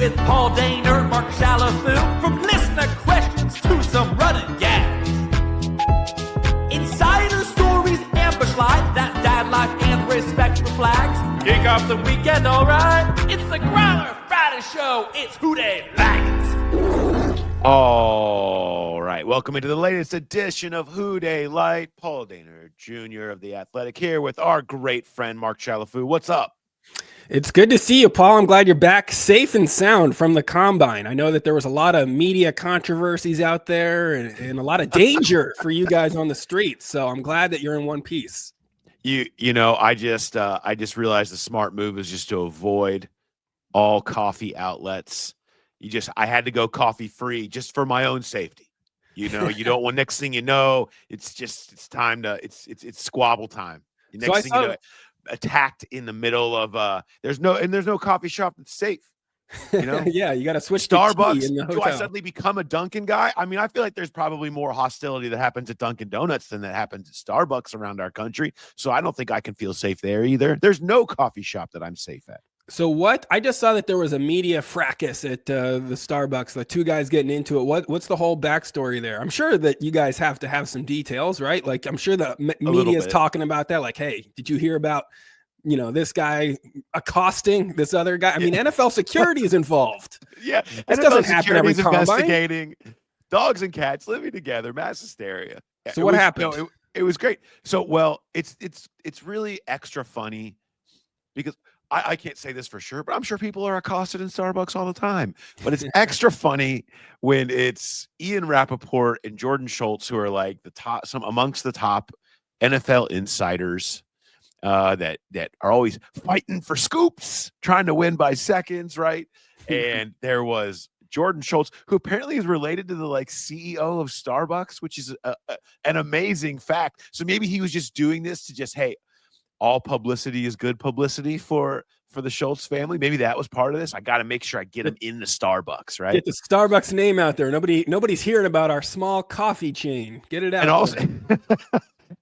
with Paul Daner, Mark Shalafoo, from listener questions to some running gags. Insider stories, ambush light, that dad life and respect for flags. Kick off the weekend, alright? It's the Growler Friday Show. It's Who Dey Light. All right, welcome into the latest edition of Who Dey Light. Paul Daner Jr. of The Athletic here with our great friend Mark Shalafoo. What's up? It's good to see you, Paul. I'm glad you're back safe and sound from the Combine. I know that there was a lot of media controversies out there and a lot of danger for you guys on the streets. So I'm glad that you're in one piece. You know, I just realized the smart move is just to avoid all coffee outlets. I had to go coffee free just for my own safety. You know, you don't want, next thing you know, it's time to, it's squabble time. Next thing you know, attacked in the middle of there's no coffee shop that's safe, you know. Yeah, you got to switch Starbucks. To in the hotel. Do I suddenly become a Dunkin' guy? I mean, I feel like there's probably more hostility that happens at Dunkin' Donuts than that happens at Starbucks around our country, so I don't think I can feel safe there either. There's no coffee shop that I'm safe at. So what? I just saw that there was a media fracas at the Starbucks, the two guys getting into it. What's the whole backstory there? I'm sure that you guys have to have some details, right? Like, I'm sure the media is talking about that. Like, hey, did you hear about, you know, this guy accosting this other guy? I mean, NFL security is involved. Yeah, this NFL doesn't happen every Combine. Investigating dogs and cats living together, mass hysteria. So what happened? No, it was great. So, well, it's really extra funny because I can't say this for sure, but I'm sure people are accosted in Starbucks all the time. But it's extra funny when it's Ian Rappaport and Jordan Schultz, who are like amongst the top NFL insiders that are always fighting for scoops, trying to win by seconds, right? And there was Jordan Schultz, who apparently is related to the CEO of Starbucks, which is an amazing fact. So maybe he was just doing this to just, hey, all publicity is good publicity for the Schultz family. Maybe that was part of this. I got to make sure I get him in the Starbucks, right? Get the Starbucks name out there. Nobody's hearing about our small coffee chain. Get it out.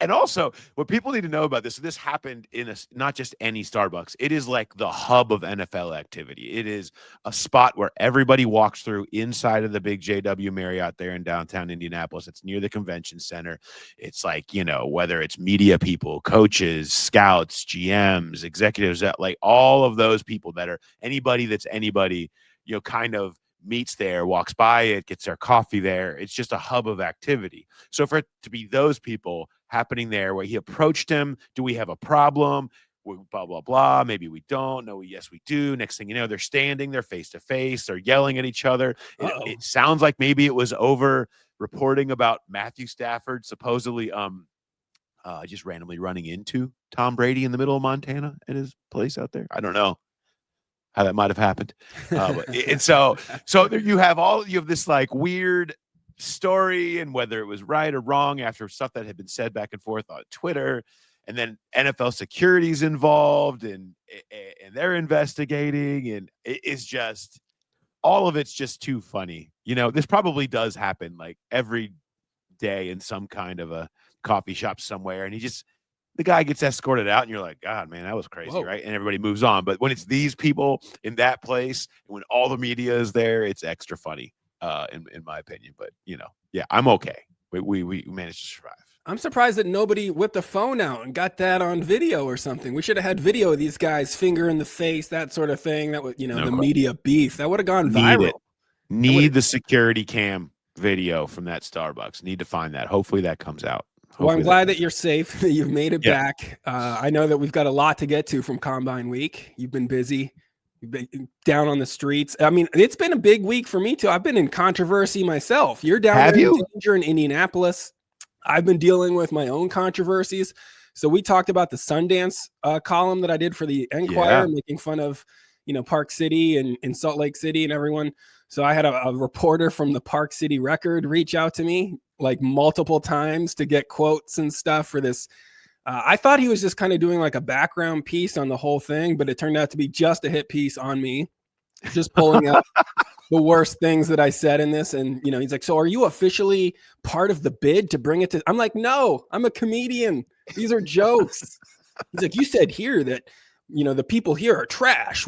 And also, what people need to know about this, so this happened in not just any Starbucks. It is like the hub of NFL activity. It is a spot where everybody walks through inside of the big JW Marriott there in downtown Indianapolis. It's near the convention center. It's like, you know, whether it's media people, coaches, scouts, GMs, executives, like all of those people that are anybody that's anybody, you know, kind of meets there, walks by it, gets their coffee there. It's just a hub of activity. So for it to be those people happening there where he approached him, do we have a problem? Blah, blah, blah. Maybe we don't. No, yes, we do. Next thing you know, they're standing, they're face to face, they're yelling at each other. It sounds like maybe it was over reporting about Matthew Stafford supposedly just randomly running into Tom Brady in the middle of Montana at his place out there. I don't know how that might have happened. And so you have this like weird story and whether it was right or wrong after stuff that had been said back and forth on Twitter, and then NFL security's involved and they're investigating, and it's just all of it's just too funny. You know, this probably does happen like every day in some kind of a coffee shop somewhere, and the guy gets escorted out and you're like, God, man, that was crazy. Whoa. Right? And everybody moves on. But when it's these people in that place, and when all the media is there, it's extra funny, in my opinion. But, you know, yeah, I'm okay. We managed to survive. I'm surprised that nobody whipped a phone out and got that on video or something. We should have had video of these guys finger in the face, that sort of thing. That would, you know, media beef. That would have gone viral. Need the security cam video from that Starbucks. Need to find that. Hopefully that comes out. Well, I'm glad that you're safe, that you've made it back. I know that we've got a lot to get to from Combine Week. You've been busy. You've been down on the streets. I mean, it's been a big week for me, too. I've been in controversy myself. You're down there in danger in Indianapolis. I've been dealing with my own controversies. So we talked about the Sundance column that I did for the Enquirer, making fun of, you know, Park City and Salt Lake City and everyone. So I had a reporter from the Park City Record reach out to me like multiple times to get quotes and stuff for this. I thought he was just kind of doing like a background piece on the whole thing, but it turned out to be just a hit piece on me, just pulling up the worst things that I said in this. And, you know, he's like, so are you officially part of the bid to bring it to, I'm like, no, I'm a comedian. These are jokes. He's like, you said here that the people here are trash.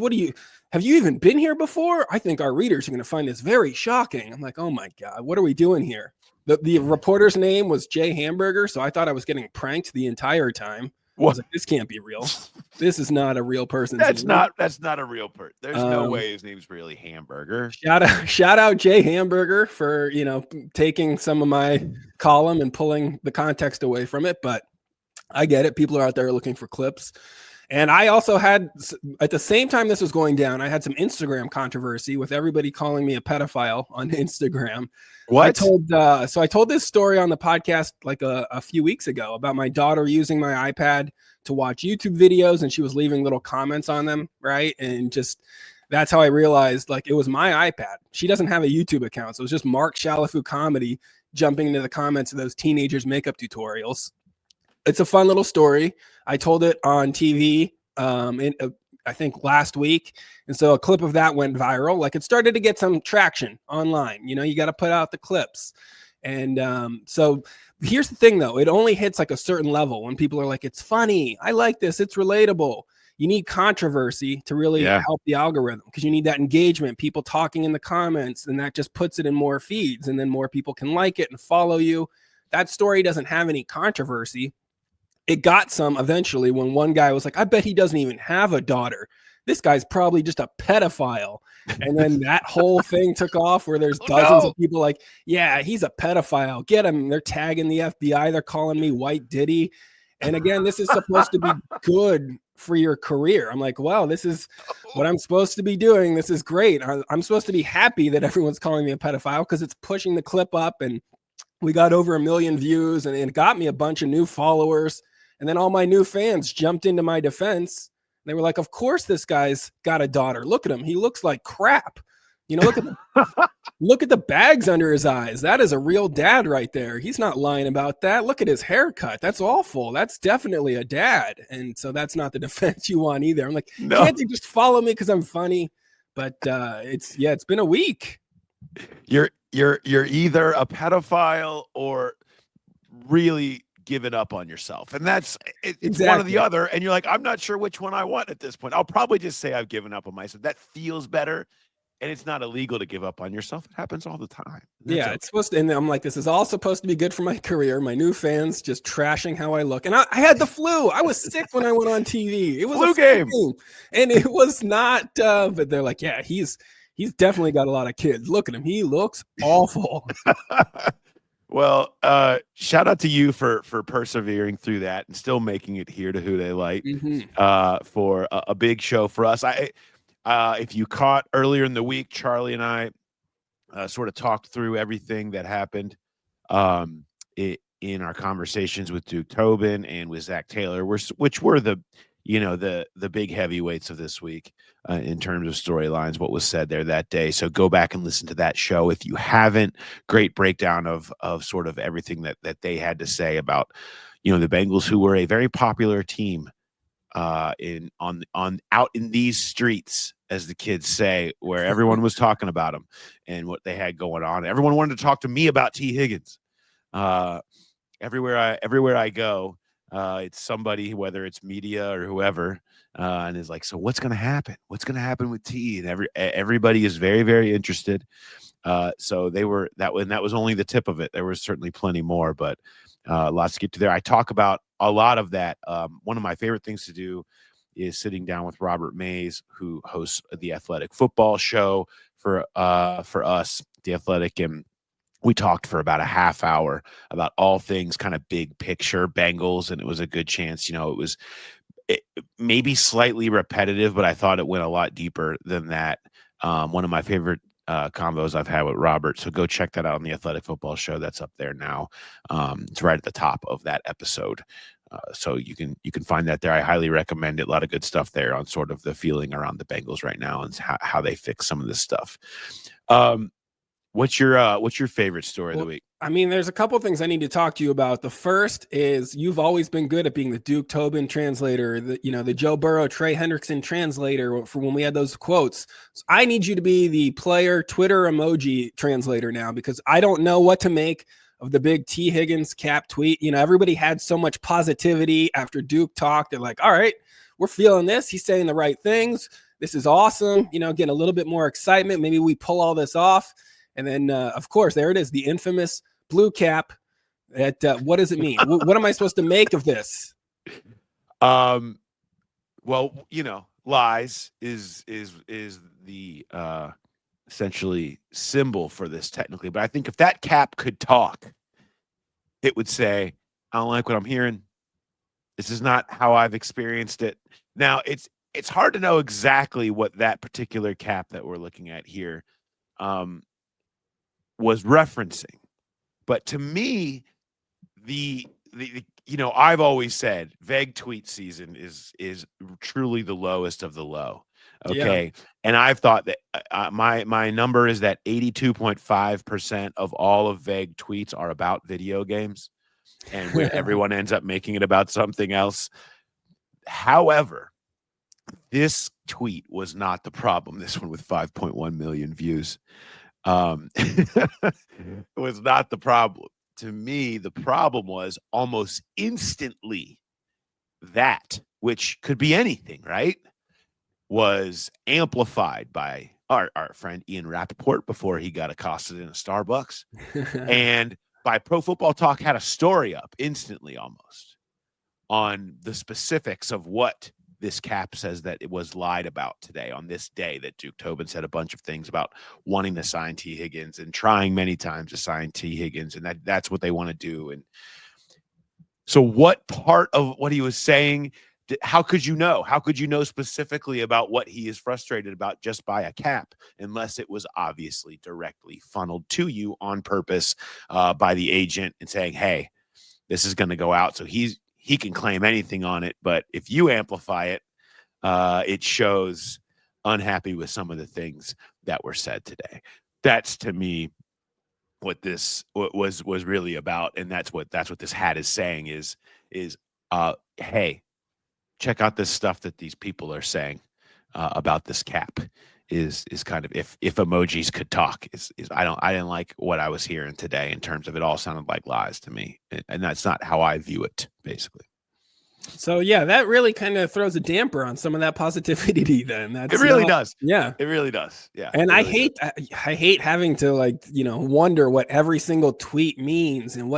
Have you even been here before? I think our readers are going to find this very shocking. I'm like, oh my God, what are we doing here? The reporter's name was Jay Hamburger, so I thought I was getting pranked the entire time. I was like, this can't be real. This is not a real person. That's not a real person. There's no way his name's really Hamburger. Shout out Jay Hamburger for, taking some of my column and pulling the context away from it. But I get it. People are out there looking for clips. And I also had, at the same time this was going down, I had some Instagram controversy with everybody calling me a pedophile on Instagram. What? I told this story on the podcast like a few weeks ago about my daughter using my iPad to watch YouTube videos, and she was leaving little comments on them, right? And just that's how I realized like it was my iPad. She doesn't have a YouTube account, so it was just Mark Shalafu Comedy jumping into the comments of those teenagers' makeup tutorials. It's a fun little story. I told it on TV I think last week. And so a clip of that went viral. Like it started to get some traction online. You got to put out the clips. And so here's the thing, though. It only hits like a certain level when people are like, it's funny. I like this. It's relatable. You need controversy to really help the algorithm because you need that engagement, people talking in the comments, and that just puts it in more feeds and then more people can like it and follow you. That story doesn't have any controversy. It got some eventually when one guy was like, I bet he doesn't even have a daughter. This guy's probably just a pedophile. And then that whole thing took off where there's dozens of people like, yeah, he's a pedophile. Get him. They're tagging the FBI. They're calling me White Diddy. And again, this is supposed to be good for your career. I'm like, wow, this is what I'm supposed to be doing. This is great. I'm supposed to be happy that everyone's calling me a pedophile because it's pushing the clip up. And we got over 1 million views and it got me a bunch of new followers. And then all my new fans jumped into my defense. They were like, of course this guy's got a daughter. Look at him. He looks like crap. Look at the bags under his eyes. That is a real dad right there. He's not lying about that. Look at his haircut. That's awful. That's definitely a dad. And so that's not the defense you want either. I'm like, can't you just follow me because I'm funny? But it's been a week. You're either a pedophile or really given up on yourself, and it's exactly one or the other, and you're like, I'm not sure which one I want at this point. I'll probably just say I've given up on myself. That feels better, and it's not illegal to give up on yourself. It happens all the time. It's supposed to, and I'm like, this is all supposed to be good for my career. My new fans just trashing how I look, and I had the flu. I was sick when I went on TV. It was flu game, and it was not. But they're like, yeah, he's definitely got a lot of kids. Look at him. He looks awful. Well, shout out to you for persevering through that and still making it here to Who Dey Light for a big show for us. If you caught earlier in the week, Charlie and I sort of talked through everything that happened in our conversations with Duke Tobin and with Zach Taylor, which were the big heavyweights of this week in terms of storylines, what was said there that day. So go back and listen to that show if you haven't. Great breakdown of sort of everything that they had to say about, the Bengals, who were a very popular team out in these streets, as the kids say, where everyone was talking about them and what they had going on. Everyone wanted to talk to me about Tee Higgins. Everywhere I go, it's somebody, whether it's media or whoever, and is like, so what's going to happen? What's going to happen with T? And everybody is very, very interested. So that was only the tip of it. There was certainly plenty more, but lots to get to there. I talk about a lot of that. One of my favorite things to do is sitting down with Robert Mays, who hosts the Athletic Football Show for us, the Athletic, and we talked for about a half hour about all things kind of big picture Bengals, and it was a good chance. It was maybe slightly repetitive, but I thought it went a lot deeper than that. One of my favorite combos I've had with Robert. So go check that out on the Athletic Football Show. That's up there now. It's right at the top of that episode. So you can find that there. I highly recommend it. A lot of good stuff there on sort of the feeling around the Bengals right now and how they fix some of this stuff. What's your favorite story of the week? I mean, there's a couple of things I need to talk to you about. The first is you've always been good at being the Duke Tobin translator, the Joe Burrow, Trey Hendrickson translator for when we had those quotes. So I need you to be the player Twitter emoji translator now, because I don't know what to make of the big Tee Higgins cap tweet. Everybody had so much positivity after Duke talked. They're like, all right, we're feeling this. He's saying the right things. This is awesome. Getting a little bit more excitement. Maybe we pull all this off. And then, of course, there it is, the infamous blue cap. What does it mean? What am I supposed to make of this? Well, lies is the essentially symbol for this technically. But I think if that cap could talk, it would say, I don't like what I'm hearing. This is not how I've experienced it. Now, it's hard to know exactly what that particular cap that we're looking at here was referencing. But to me, I've always said vague tweet season is truly the lowest of the low. Okay. Yeah. And I've thought that my number is that 82.5% of all of vague tweets are about video games, and where everyone ends up making it about something else. However, this tweet was not the problem. This one with 5.1 million views was not the problem. To me, the problem was almost instantly that, which could be anything, right, was amplified by our friend Ian Rappaport before he got accosted in a Starbucks. And by Pro Football Talk had a story up instantly almost on the specifics of what this cap says that it was lied about today on this day, that Duke Tobin said a bunch of things about wanting to sign Tee Higgins and trying many times to sign Tee Higgins, and that's what they want to do. And so what part of what he was saying, how could you know? How could you know specifically about what he is frustrated about just by a cap, unless it was obviously directly funneled to you on purpose by the agent and saying, hey, this is going to go out. So he can claim anything on it. But if you amplify it, it shows unhappy with some of the things that were said today. That's, to me, what this was really about. And that's what this hat is saying is hey, check out this stuff that these people are saying about this cap is kind of, if emojis could talk, is I didn't like what I was hearing today in terms of it all sounded like lies to me. And that's not how I view it, basically. So yeah, that really kind of throws a damper on some of that positivity then. It really does. Yeah. It really does. Yeah. And I really hate having to wonder what every single tweet means and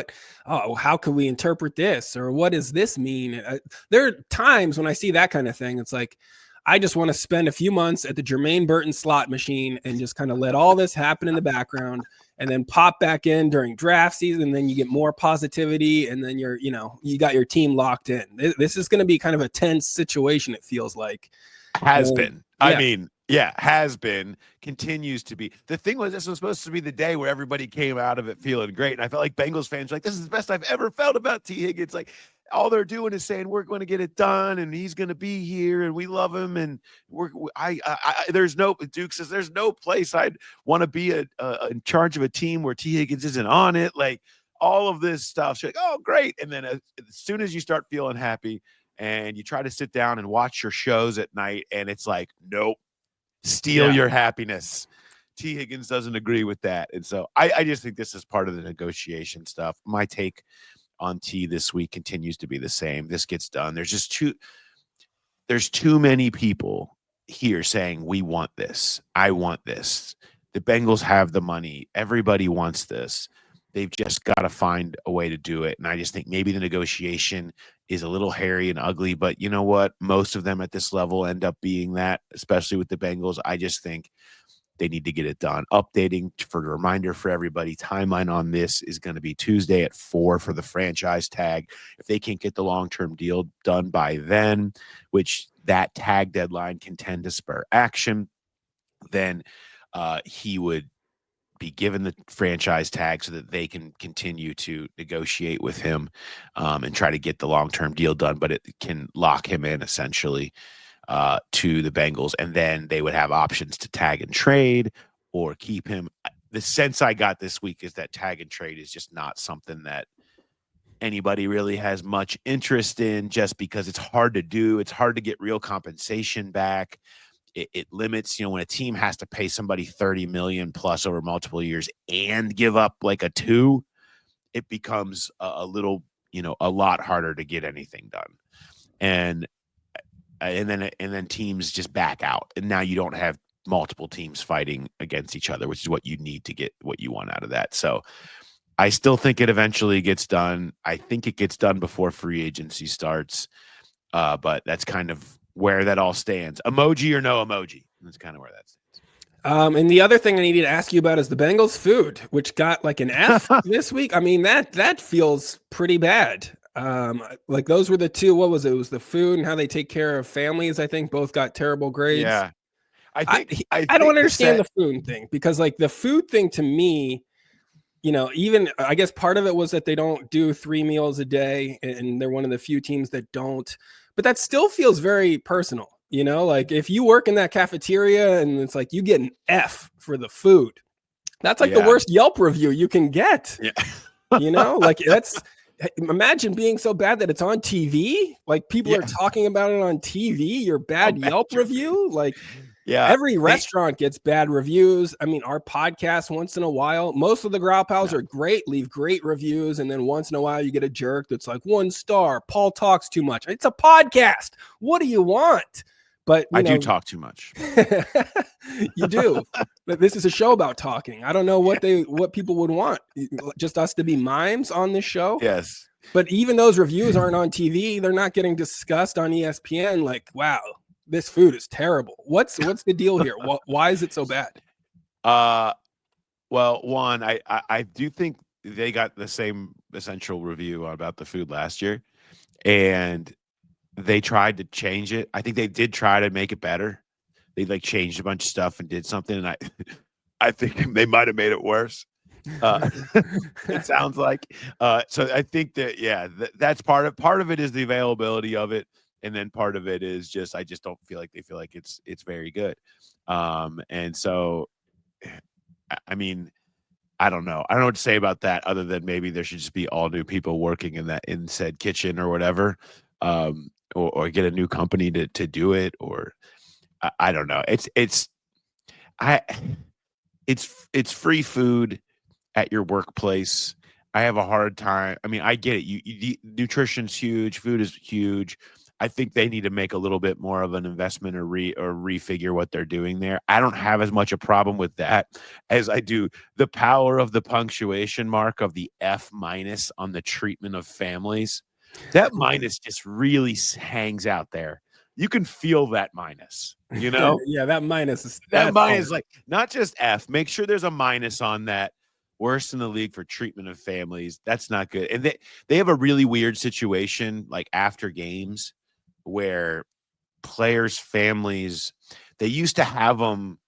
how could we interpret this, or what does this mean? There are times when I see that kind of thing, it's like, I just want to spend a few months at the Jermaine Burton slot machine and just kind of let all this happen in the background, and then pop back in during draft season. And then you get more positivity, and then you got your team locked in. This is going to be kind of a tense situation. It feels like has been. Yeah. Has been, continues to be. The thing was, this was supposed to be the day where everybody came out of it feeling great. And I felt like Bengals fans were like, this is the best I've ever felt about Tee Higgins. Like, all they're doing is saying, we're going to get it done, and he's going to be here, and we love him. And there's no, Duke says, there's no place I'd want to be in charge of a team where Tee Higgins isn't on it. Like, all of this stuff. You're like, oh, great. And then as soon as you start feeling happy and you try to sit down and watch your shows at night, and it's like, nope, steal your happiness. Tee Higgins doesn't agree with that. And so I just think this is part of the negotiation stuff. My take on T this week continues to be the same. This gets done. There's too many people here saying, we want this. I want this. The Bengals have the money. Everybody wants this. They've just got to find a way to do it. And I just think maybe the negotiation is a little hairy and ugly, but you know what? Most of them at this level end up being that, especially with the Bengals. I just think they need to get it done. Updating for a reminder for everybody, timeline on this is going to be Tuesday at 4 for the franchise tag. If they can't get the long-term deal done by then, which that tag deadline can tend to spur action, then he would be given the franchise tag so that they can continue to negotiate with him and try to get the long-term deal done, but it can lock him in essentially to the Bengals, and then they would have options to tag and trade or keep him. The sense I got this week is that tag and trade is just not something that anybody really has much interest in, just because it's hard to do. It's hard to get real compensation back. It limits, when a team has to pay somebody $30 million plus over multiple years and give up like a 2, it becomes a little, a lot harder to get anything done. And and then teams just back out, and now you don't have multiple teams fighting against each other, which is what you need to get what you want out of that. So I still think it eventually gets done. I think it gets done before free agency starts, but that's kind of where that all stands. Emoji or no emoji, that's kind of where that stands. And the other thing I needed to ask you about is the Bengals food, which got like an F this week. I mean, that feels pretty bad. Like those were the two. What was it? It was the food and how they take care of families. I think both got terrible grades. Yeah, I don't understand the food thing, because like the food thing to me, even I guess part of it was that they don't do 3 meals a day, and they're one of the few teams that don't. But that still feels very personal. Like if you work in that cafeteria and it's like you get an F for the food, that's like the worst Yelp review you can get. Yeah. Like imagine being so bad that it's on TV. Like people are talking about it on TV. Your bad Yelp review. Like every restaurant gets bad reviews. I mean, our podcast once in a while, most of the Growl Pals are great, leave great reviews. And then once in a while you get a jerk that's like 1 star. Paul talks too much. It's a podcast. What do you want? But I do talk too much. You do. But this is a show about talking. I don't know what people would want. Just us to be mimes on this show. Yes. But even those reviews aren't on TV. They're not getting discussed on ESPN. Like, wow, this food is terrible. What's the deal here? Why is it so bad? Well, one, I do think they got the same essential review about the food last year, and they tried to change it. I think they did try to make it better. They like changed a bunch of stuff and did something, and I think they might have made it worse. It sounds like. So I think that that's part of it is the availability of it, and then part of it is just I just don't feel like they feel like it's very good. And so, I mean, I don't know. I don't know what to say about that other than maybe there should just be all new people working in said kitchen or whatever. Or get a new company to do it, or I don't know. It's free food at your workplace. I have a hard time. I mean, I get it. You nutrition's huge, food is huge. I think they need to make a little bit more of an investment or refigure what they're doing there. I don't have as much a problem with that as I do the power of the punctuation mark of the F- on the treatment of families. That minus just really hangs out there. You can feel that minus, Yeah, that minus is like not just F. Make sure there's a minus on that. Worst in the league for treatment of families. That's not good. And they have a really weird situation like after games where players' families, they used to have them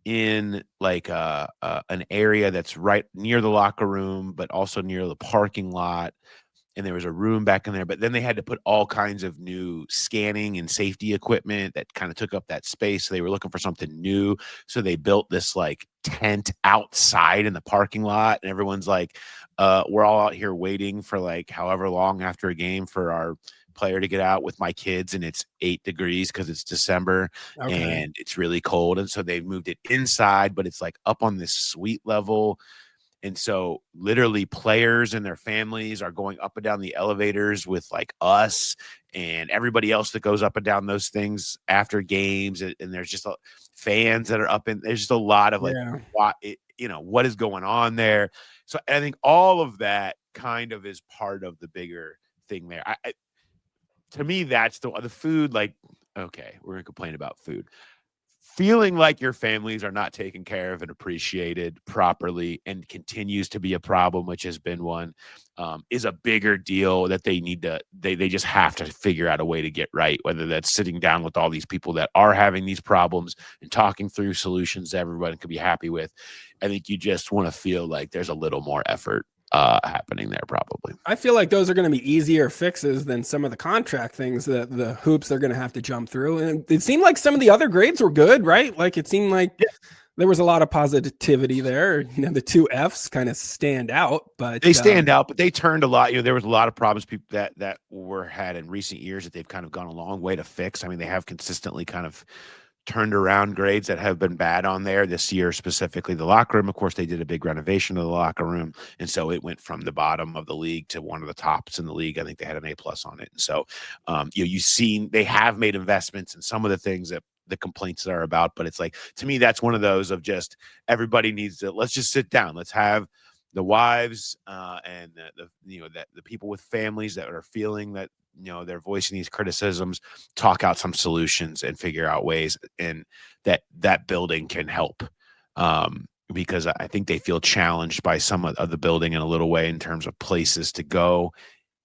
in like an area that's right near the locker room, but also near the parking lot. And there was a room back in there, but then they had to put all kinds of new scanning and safety equipment that kind of took up that space. So they were looking for something new. So they built this like tent outside in the parking lot. And everyone's like, we're all out here waiting for like however long after a game for our player to get out with my kids. And it's 8 degrees because it's December and it's really cold. And so they moved it inside, but it's like up on this suite level. And so literally players and their families are going up and down the elevators with like us and everybody else that goes up and down those things after games. And there's just fans that are up in, there's just a lot of like, what is going on there. So I think all of that kind of is part of the bigger thing there. To me, that's the food. Like, okay, we're going to complain about food. Feeling like your families are not taken care of and appreciated properly and continues to be a problem, which has been one, is a bigger deal that they need to, they just have to figure out a way to get right, whether that's sitting down with all these people that are having these problems and talking through solutions that everybody can be happy with. I think you just want to feel like there's a little more effort happening there probably. I feel like those are going to be easier fixes than some of the contract things, that the hoops they're going to have to jump through. And it seemed like some of the other grades were good, right? Like it seemed like there was a lot of positivity there. The 2 Fs kind of stand out, but they stand out, but they turned a lot. There was a lot of problems people that were had in recent years that they've kind of gone a long way to fix. I mean, they have consistently kind of turned around grades that have been bad on there this year, specifically the locker room. Of course, they did a big renovation of the locker room, and so it went from the bottom of the league to one of the tops in the league. I think they had an A+ on it. And so, you've seen they have made investments in some of the things that the complaints are about, but it's like, to me, that's one of those of just everybody needs to, let's just sit down. Let's have the wives and the people with families that are feeling that, they're voicing these criticisms, talk out some solutions and figure out ways and that building can help. Because I think they feel challenged by some of the building in a little way in terms of places to go.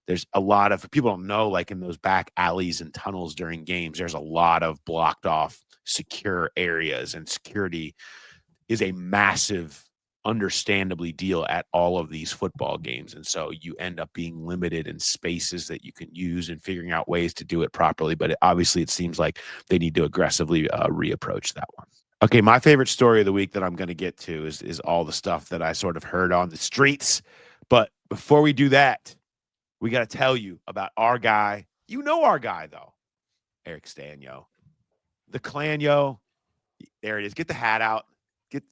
There's a lot of people don't know, like in those back alleys and tunnels during games, there's a lot of blocked off secure areas, and security is a massive, understandably, deal at all of these football games. And so you end up being limited in spaces that you can use and figuring out ways to do it properly. But obviously it seems like they need to aggressively reapproach that one. Okay, my favorite story of the week that I'm going to get to is all the stuff that I sort of heard on the streets. But before we do that, we got to tell you about our guy. You know our guy, though. Eric Sztanyo. The Clanyo. There it is. Get the hat out.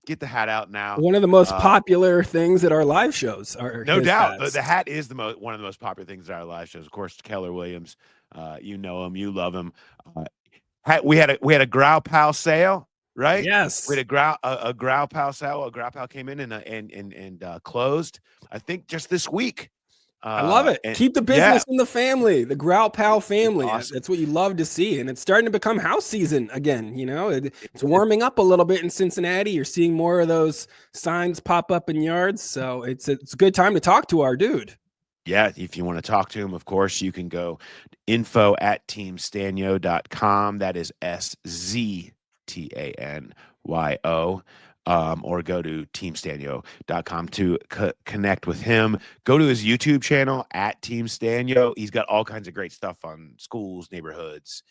Get the hat out now. One of the most popular things at our live shows. No doubt. The hat is one of the most popular things at our live shows. Of course, Keller Williams. You know him. You love him. We had a Growl Pal sale, right? Yes. We had a Growl Pal sale. A Growl Pal came in and closed, I think, just this week. I love it. Keep the business in the family, the Growl Pal family. Awesome. That's what you love to see. And it's starting to become house season again. It's warming up a little bit in Cincinnati. You're seeing more of those signs pop up in yards. So it's a good time to talk to our dude. Yeah. If you want to talk to him, of course, you can go info@teamsztanyo.com. That is SZTANYO. Or go to teamsztanyo.com to connect with him. Go to his YouTube channel @teamsztanyo. He's got all kinds of great stuff on schools, neighborhoods,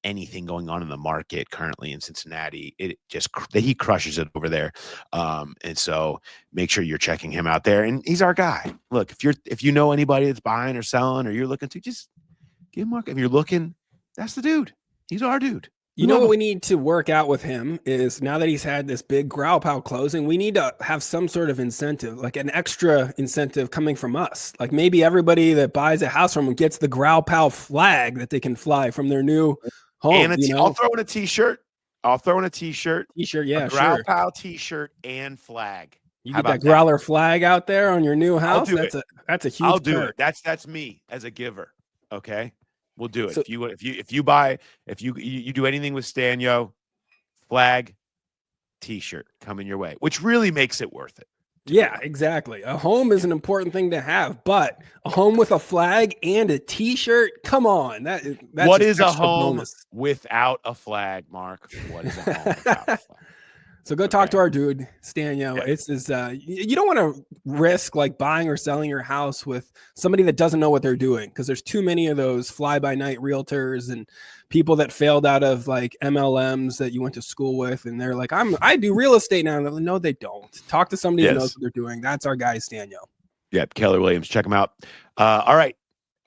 anything going on in the market currently in Cincinnati. He crushes it over there. And so make sure you're checking him out there. And he's our guy. Look, if you know anybody that's buying or selling, or you're looking to, just give him. If you're looking, that's the dude. He's our dude. You know what we need to work out with him is, now that he's had this big Growl Pal closing, we need to have some sort of incentive, like an extra incentive coming from us. Like maybe everybody that buys a house from him gets the Growl Pal flag that they can fly from their new home. And I'll throw in a t-shirt. T-shirt, yeah, a Growl Pal t-shirt and flag. You get that Growler flag out there on your new house. That's a huge I'll do it. That's me as a giver. Okay. We'll do it. So, if you do anything with Sztanyo, flag, t-shirt coming your way, which really makes it worth it. Yeah, exactly. A home is an important thing to have, but a home with a flag and a t-shirt, come on. That's what is a home without a flag, Mark? What is a home without a flag? So go talk to our dude, Sztanyo. Yeah. You don't want to risk like buying or selling your house with somebody that doesn't know what they're doing, because there's too many of those fly-by-night realtors and people that failed out of like MLMs that you went to school with, and they're like, I do real estate now. Like, no, they don't. Talk to somebody who knows what they're doing. That's our guy, Sztanyo. Yep, Keller Williams. Check him out. All right.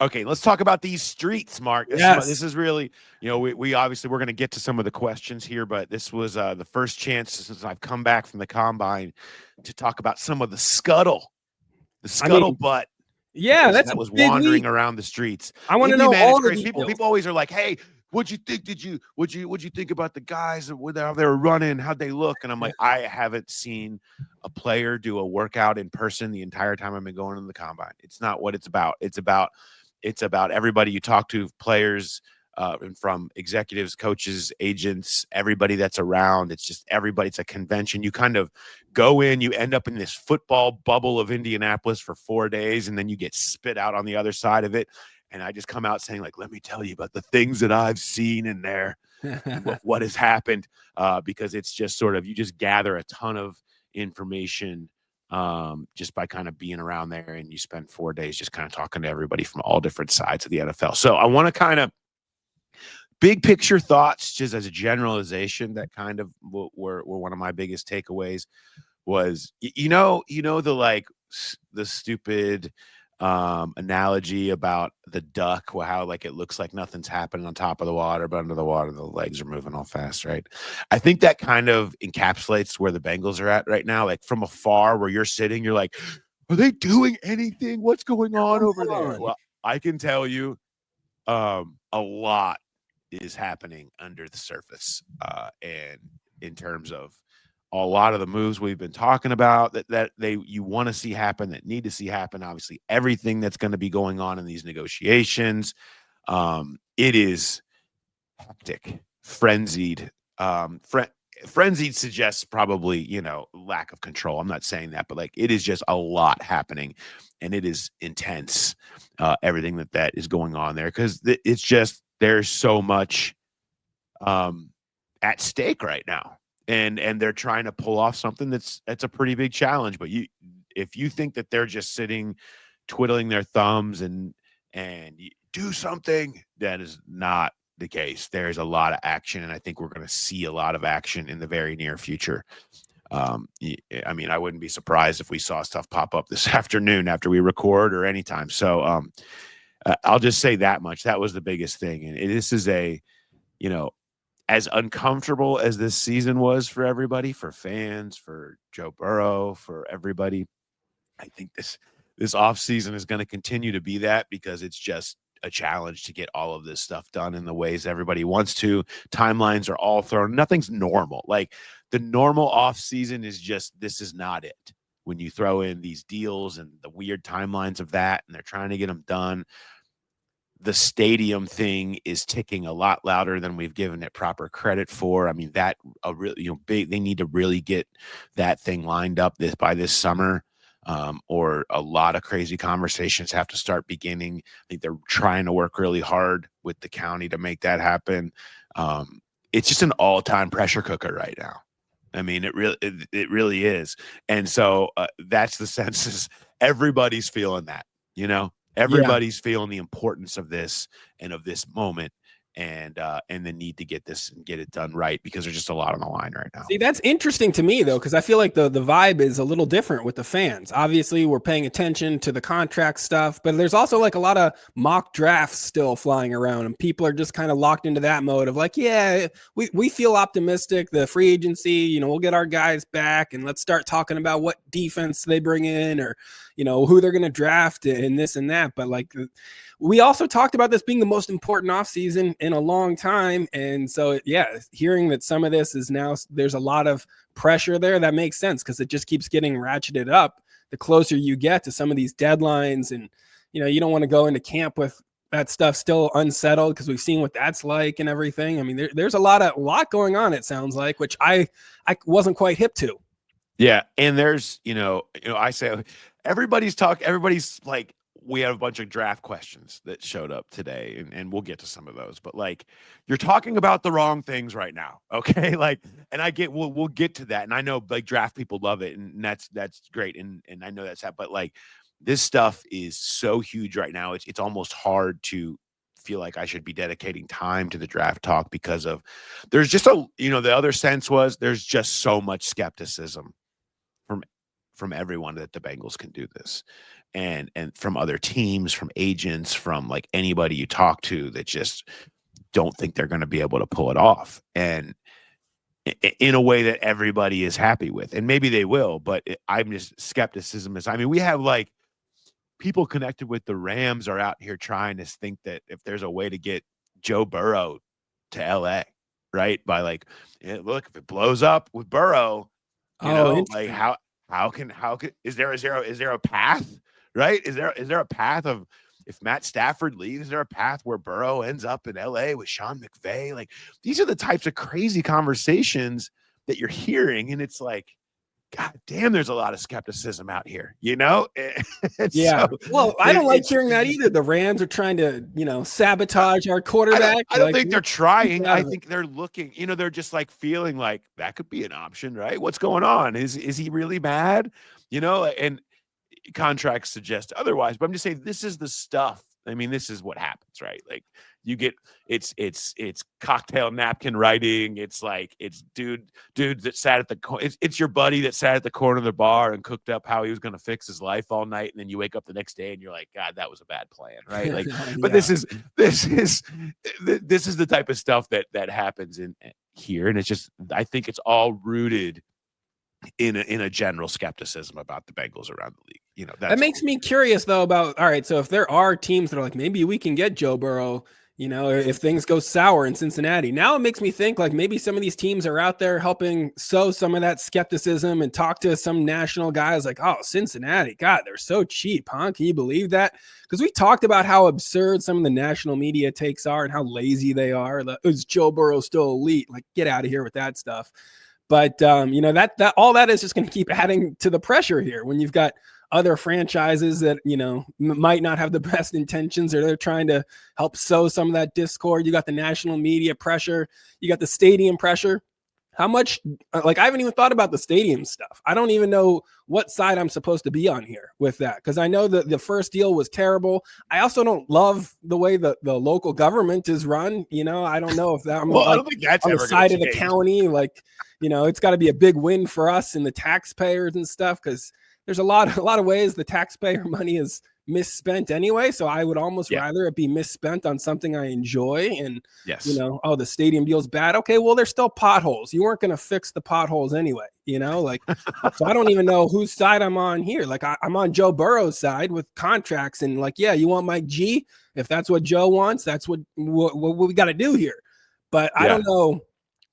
Okay, let's talk about these streets, Mark. This is really, we obviously we're going to get to some of the questions here, but this was the first chance since I've come back from the Combine to talk about some of the scuttlebutt. Yeah, that was wandering around the streets. I want to know all the people always are like, hey, what'd you think? What'd you think about the guys, how they were running, how'd they look? And I'm like, I haven't seen a player do a workout in person the entire time I've been going to the Combine. It's not what it's about. It's about everybody you talk to, players, and from executives, coaches, agents, everybody that's around. It's just everybody. It's a convention. You kind of go in, you end up in this football bubble of Indianapolis for 4 days, and then you get spit out on the other side of it. And I just come out saying, like, let me tell you about the things that I've seen in there, what has happened, because it's just sort of, you just gather a ton of information just by kind of being around there, and you spend 4 days just kind of talking to everybody from all different sides of the NFL. So I want to kind of big picture thoughts, just as a generalization, that kind of were one of my biggest takeaways was, the stupid analogy about the duck, how like it looks like nothing's happening on top of the water, but under the water, the legs are moving all fast, right? I think that kind of encapsulates where the Bengals are at right now. Like from afar, where you're sitting, you're like, are they doing anything? What's going on over there? Well, I can tell you a lot is happening under the surface. And in terms of a lot of the moves we've been talking about that you want to see happen, that need to see happen, obviously everything that's going to be going on in these negotiations, it is hectic, frenzied. Frenzied suggests probably, lack of control. I'm not saying that, but like it is just a lot happening, and it is intense. Everything that is going on there, because it's just there's so much at stake right now, and they're trying to pull off something that's a pretty big challenge. But if you think that they're just sitting, twiddling their thumbs and do something, that is not the case. There's a lot of action, and I think we're going to see a lot of action in the very near future. I mean, I wouldn't be surprised if we saw stuff pop up this afternoon after we record or anytime. So I'll just say that much. That was the biggest thing. And this is as uncomfortable as this season was for everybody, for fans, for Joe Burrow, for everybody, I think this offseason is going to continue to be that, because it's just a challenge to get all of this stuff done in the ways everybody wants to. Timelines are all thrown. Nothing's normal. Like the normal off season is just, this is not it. When you throw in these deals and the weird timelines of that, and they're trying to get them done, the stadium thing is ticking a lot louder than we've given it proper credit for. I mean, that really, big, they need to really get that thing lined up by this summer. Or a lot of crazy conversations have to start beginning. I think they're trying to work really hard with the county to make that happen. It's just an all-time pressure cooker right now. I mean, it really is. And so that's the census. Everybody's feeling that, everybody's feeling the importance of this and of this moment. And the need to get this and get it done right, because there's just a lot on the line right now. See, that's interesting to me, though, because I feel like the vibe is a little different with the fans. Obviously, we're paying attention to the contract stuff, but there's also like a lot of mock drafts still flying around, and people are just kind of locked into that mode of like, yeah, we feel optimistic. The free agency, we'll get our guys back, and let's start talking about what defense they bring in, or who they're going to draft and this and that. But like, we also talked about this being the most important offseason in a long time. And so, yeah, hearing that some of this is now, there's a lot of pressure there, that makes sense, because it just keeps getting ratcheted up the closer you get to some of these deadlines. And, you don't want to go into camp with that stuff still unsettled, because we've seen what that's like and everything. I mean, there's a lot going on, it sounds like, which I wasn't quite hip to. Yeah. And there's, I say everybody's like, we have a bunch of draft questions that showed up today, and we'll get to some of those, but like, you're talking about the wrong things right now. Okay. Like, and I get, we'll get to that. And I know like draft people love it, and that's great. And I know that's that, but like this stuff is so huge right now. It's almost hard to feel like I should be dedicating time to the draft talk, because of, there's just the other sense was there's just so much skepticism from everyone that the Bengals can do this. And from other teams, from agents, from like anybody you talk to, that just don't think they're going to be able to pull it off, and in a way that everybody is happy with. And maybe they will, but I'm just, skepticism is, I mean, we have like people connected with the Rams are out here trying to think that if there's a way to get Joe Burrow to LA, right? By like, look, if it blows up with Burrow, like how can is there a path? Right? Is there a path of, if Matt Stafford leaves, is there a path where Burrow ends up in LA with Sean McVay? Like, these are the types of crazy conversations that you're hearing. And it's like, God damn, there's a lot of skepticism out here, Yeah. So, well, I don't like hearing that either. The Rams are trying to, sabotage our quarterback. I don't think they're trying. I think they're looking, they're just like feeling like that could be an option, right? What's going on? Is he really mad? And contracts suggest otherwise, but I'm just saying this is the stuff I mean, this is what happens, right? Like you get it's cocktail napkin writing. It's like it's dude that sat at the it's your buddy that sat at the corner of the bar and cooked up how he was going to fix his life all night, and then you wake up the next day and you're like, God, that was a bad plan, right? Like, but this is the type of stuff that happens in here, and it's just I think it's all rooted in a general skepticism about the Bengals around the league. You know, that makes me curious though about, all right, so if there are teams that are like, maybe we can get Joe Burrow, you know, if things go sour in Cincinnati, now it makes me think like maybe some of these teams are out there helping sow some of that skepticism and talk to some national guys like, oh, Cincinnati, God, they're so cheap, huh? Can you believe that? Because we talked about how absurd some of the national media takes are and how lazy they are. Is Joe Burrow still elite? Like, get out of here with that stuff. But, you know, that all that is just going to keep adding to the pressure here when you've got other franchises that, you know, might not have the best intentions, or they're trying to help sow some of that discord. You got the national media pressure. You got the stadium pressure. How much, like, I haven't even thought about the stadium stuff. I don't even know what side I'm supposed to be on here with that, because I know that the first deal was terrible. I also don't love the way the local government is run. You know, I don't know if that, well, like, I don't think that's on ever the side of change. the county. Like, you know, it's got to be a big win for us and the taxpayers and stuff, because there's a lot of ways the taxpayer money is misspent anyway. So I would almost rather it be misspent on something I enjoy. And, you know, oh, the stadium deal's bad. Okay, well, there's still potholes. You weren't going to fix the potholes anyway, you know, like, so I don't even know whose side I'm on here. Like I'm on Joe Burrow's side with contracts, and like, yeah, you want Mike G? If that's what Joe wants, that's what we got to do here. But I don't know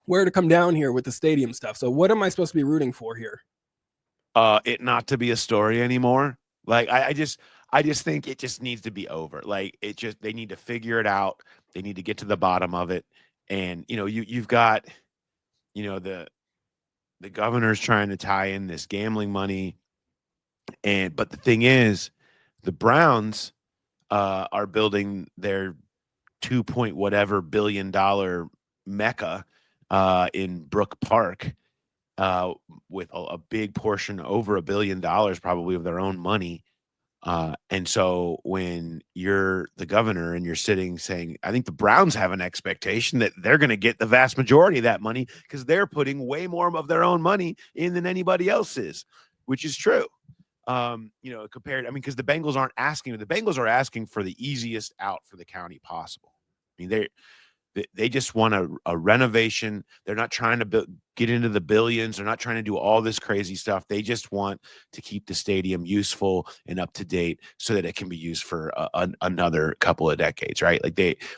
where to come down here with the stadium stuff. So what am I supposed to be rooting for here? It not to be a story anymore. Like I just think it just needs to be over. Like they need to figure it out. They need to get to the bottom of it. And you know, you've got, you know, the governor's trying to tie in this gambling money. But the thing is, the Browns are building their 2 point whatever billion dollar mecca in Brook Park. With a big portion, over $1 billion probably of their own money. And so when you're the governor and you're sitting saying, I think the Browns have an expectation that they're going to get the vast majority of that money because they're putting way more of their own money in than anybody else is, which is true. You know, compared, I mean, because the Bengals are asking for the easiest out for the county possible. I mean, they just want a renovation. They're not trying to get into the billions. They're not trying to do all this crazy stuff. They just want to keep the stadium useful and up to date so that it can be used for another couple of decades, right? Like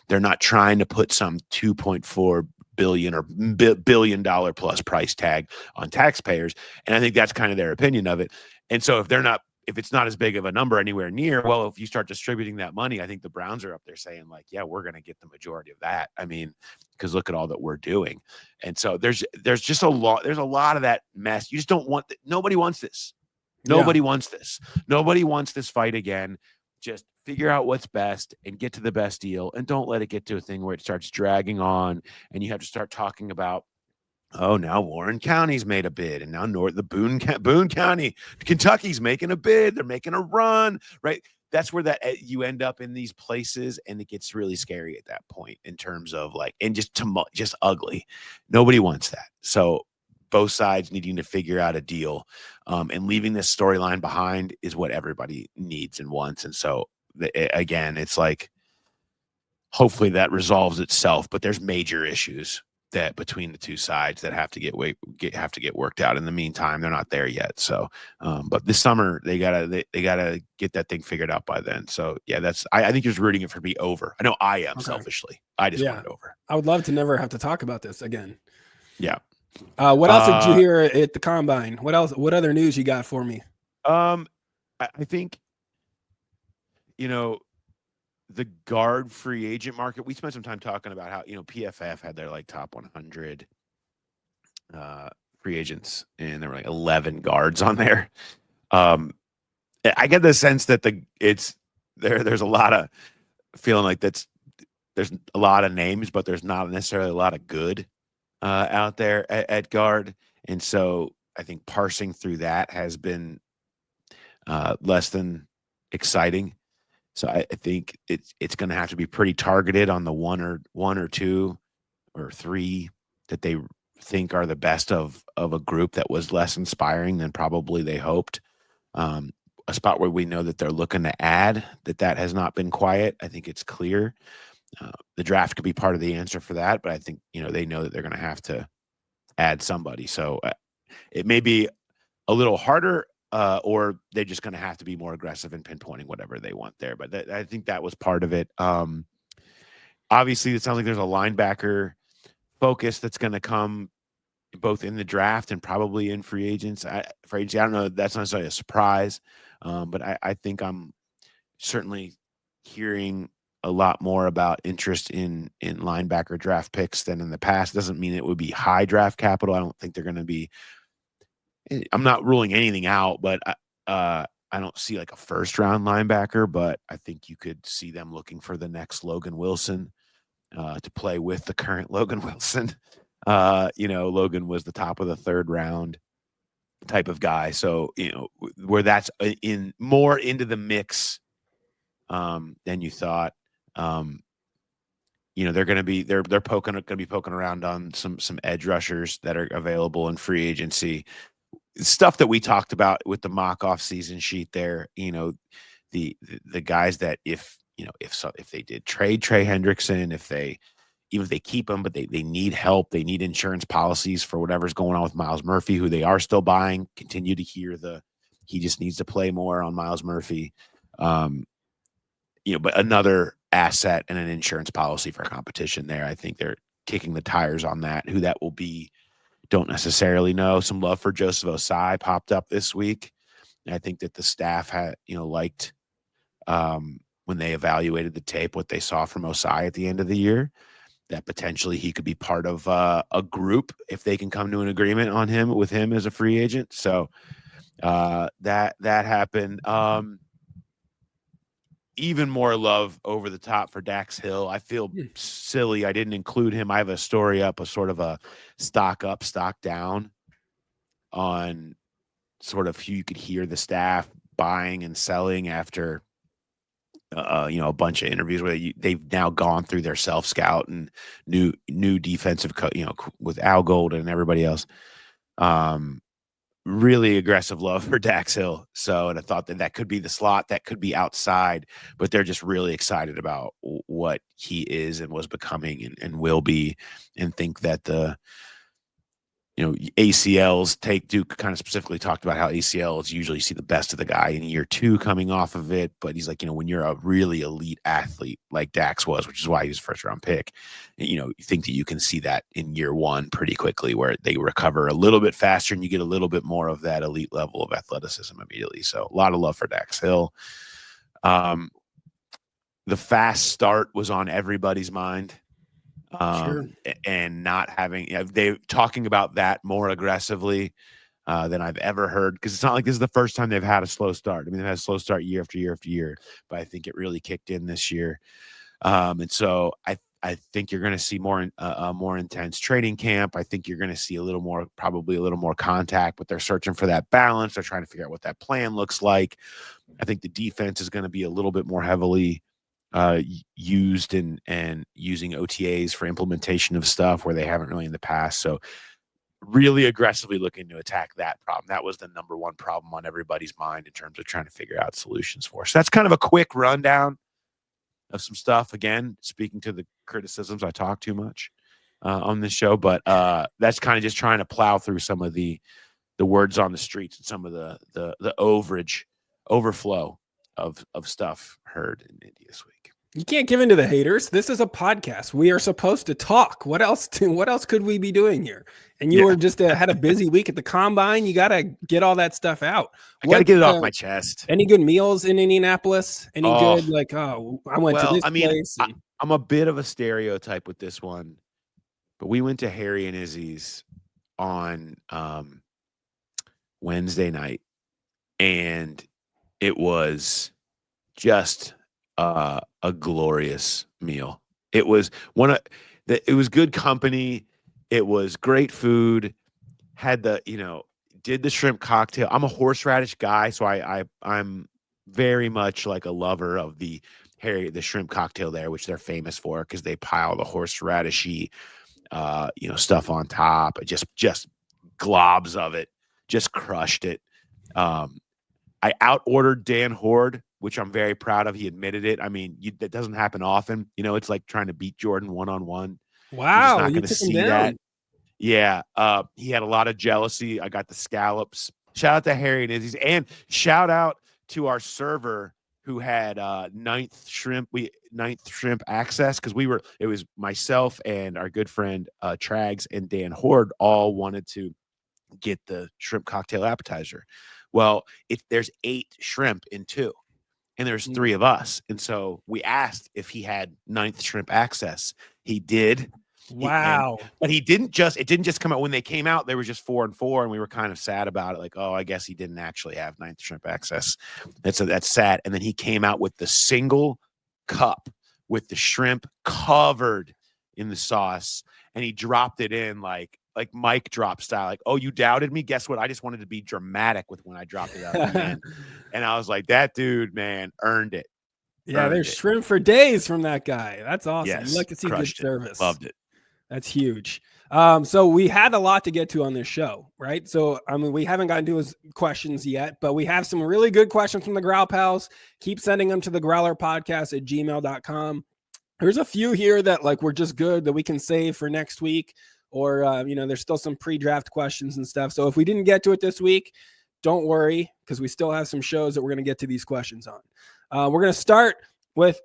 they're not trying to put some 2.4 billion or billion dollar plus price tag on taxpayers. And I think that's kind of their opinion of it. And so if it's not as big of a number anywhere near, well, if you start distributing that money, I think the Browns are up there saying like, yeah, we're going to get the majority of that. I mean, because look at all that we're doing. And so there's just a lot of that mess. You just don't want nobody wants this. Nobody wants this. Nobody wants this fight again. Just figure out what's best and get to the best deal, and don't let it get to a thing where it starts dragging on and you have to start talking about, oh, now Warren County's made a bid, and now the Boone County, Kentucky's making a bid. They're making a run, right? That's where you end up in these places, and it gets really scary at that point in terms of like, and just ugly. Nobody wants that. So both sides needing to figure out a deal, and leaving this storyline behind is what everybody needs and wants. And so again, it's like, hopefully that resolves itself, but there's major issues that between the two sides that have to get worked out. In the meantime, they're not there yet. So, but this summer they gotta get that thing figured out by then. So yeah, I think just rooting it for it to be over. I know I am selfishly. I just want it over. I would love to never have to talk about this again. Yeah. What else did you hear at the Combine? What other news you got for me? I think, you know, the guard free agent market, we spent some time talking about how, you know, PFF had their like top 100 free agents, and there were like 11 guards on there. I get the sense that there's a lot of feeling like there's a lot of names, but there's not necessarily a lot of good out there at guard. And so I think parsing through that has been less than exciting. So I think it's going to have to be pretty targeted on the one or two or three that they think are the best of a group that was less inspiring than probably they hoped. A spot where we know that they're looking to add, that has not been quiet. I think it's clear. The draft could be part of the answer for that, but I think, they know that they're going to have to add somebody. So it may be a little harder, or they're just going to have to be more aggressive in pinpointing whatever they want there. But I think that was part of it. Obviously, it sounds like there's a linebacker focus that's going to come both in the draft and probably in free agents. I don't know. That's not necessarily a surprise, but I think I'm certainly hearing a lot more about interest in linebacker draft picks than in the past. Doesn't mean it would be high draft capital. I don't think they're going to be. I'm not ruling anything out, but I don't see like a first round linebacker. But I think you could see them looking for the next Logan Wilson to play with the current Logan Wilson. Logan was the top of the third round type of guy. So, where that's in more into the mix than you thought. They're going to be they're going to be poking around on some edge rushers that are available in free agency. Stuff that we talked about with the mock off season sheet there, the guys that if they did trade Trey Hendrickson, even if they keep him, but they need help, they need insurance policies for whatever's going on with Miles Murphy, who they are still buying. Continue to hear he just needs to play more on Miles Murphy. But another asset and an insurance policy for competition there. I think they're kicking the tires on that. Who that will be, don't necessarily know. Some love for Joseph Osai popped up this week. And I think that the staff had, liked when they evaluated the tape, what they saw from Osai at the end of the year, that potentially he could be part of a group if they can come to an agreement on with him as a free agent. So that happened. Even more love over the top for Dax Hill. I feel silly I didn't include him. I have a story up, a sort of a stock up, stock down on sort of who you could hear the staff buying and selling after a bunch of interviews where they've now gone through their self scout and new defensive with Al Gold and everybody else. Really aggressive love for Dax Hill. So, and I thought that could be the slot, that could be outside, but they're just really excited about what he is and was becoming and will be, and think that the ACLs Duke kind of specifically talked about how ACLs usually see the best of the guy in year 2 coming off of it. But he's like, when you're a really elite athlete like Dax was, which is why he was a first round pick, you think that you can see that in year 1 pretty quickly, where they recover a little bit faster and you get a little bit more of that elite level of athleticism immediately. So a lot of love for Dax Hill. The fast start was on everybody's mind. Sure. And not having, they talking about that more aggressively than I've ever heard, because it's not like this is the first time they've had a slow start. I mean, they've had a slow start year after year after year, but I think it really kicked in this year. And so I think you're going to see more intense training camp. I think you're going to see probably a little more contact, but they're searching for that balance. They're trying to figure out what that plan looks like. I think the defense is going to be a little bit more heavily used and using OTAs for implementation of stuff where they haven't really in the past. So really aggressively looking to attack that problem. That was the number one problem on everybody's mind in terms of trying to figure out solutions for. So that's kind of a quick rundown of some stuff. Again, speaking to the criticisms, I talk too much on this show, but that's kind of just trying to plow through some of the words on the streets and some of the overflow of stuff heard in Indy this week. You can't give in to the haters. This is a podcast. We are supposed to talk. What else could we be doing here? And you were just had a busy week at the Combine. You got to get all that stuff out. I got to get it off my chest. Any good meals in Indianapolis? Any good, I went to this place. I'm a bit of a stereotype with this one, but we went to Harry and Izzy's on Wednesday night, and it was just a glorious meal. It was it was good company. It was great food. Had did the shrimp cocktail. I'm a horseradish guy, so I'm very much like a lover of the shrimp cocktail there, which they're famous for because they pile the horseradishy, stuff on top. Just globs of it, just crushed it. I out-ordered Dan Horde, which I'm very proud of. He admitted it. I mean, that doesn't happen often. It's like trying to beat Jordan one-on-one. You're just Wow, not you going to took him see down. that. Yeah. He had a lot of jealousy. I got the scallops. Shout out to Harry and Izzy's, and shout out to our server who had ninth shrimp access, because it was myself and our good friend Trags and Dan Horde all wanted to get the shrimp cocktail appetizer. Well, there's 8 shrimp in 2, and there's 3 of us. And so we asked if he had 9th shrimp access. He did. Wow. But it didn't just come out. When they came out, they were just 4 and 4, and we were kind of sad about it. Like, oh, I guess he didn't actually have 9th shrimp access. That's sad. And then he came out with the single cup with the shrimp covered in the sauce, and he dropped it in like mic drop style. Like, oh, you doubted me? Guess what? I just wanted to be dramatic with when I dropped it out of the man. And I was like, that dude, man, earned it. Yeah, there's shrimp for days from that guy. That's awesome. Yes, you like to see good service. Loved it. That's huge. So we had a lot to get to on this show, right? So, I mean, we haven't gotten to his questions yet, but we have some really good questions from the Growl Pals. Keep sending them to the growlerpodcast@gmail.com. There's a few here that were just good that we can save for next week, or, there's still some pre-draft questions and stuff. So if we didn't get to it this week, don't worry, because we still have some shows that we're going to get to these questions on. We're going to start with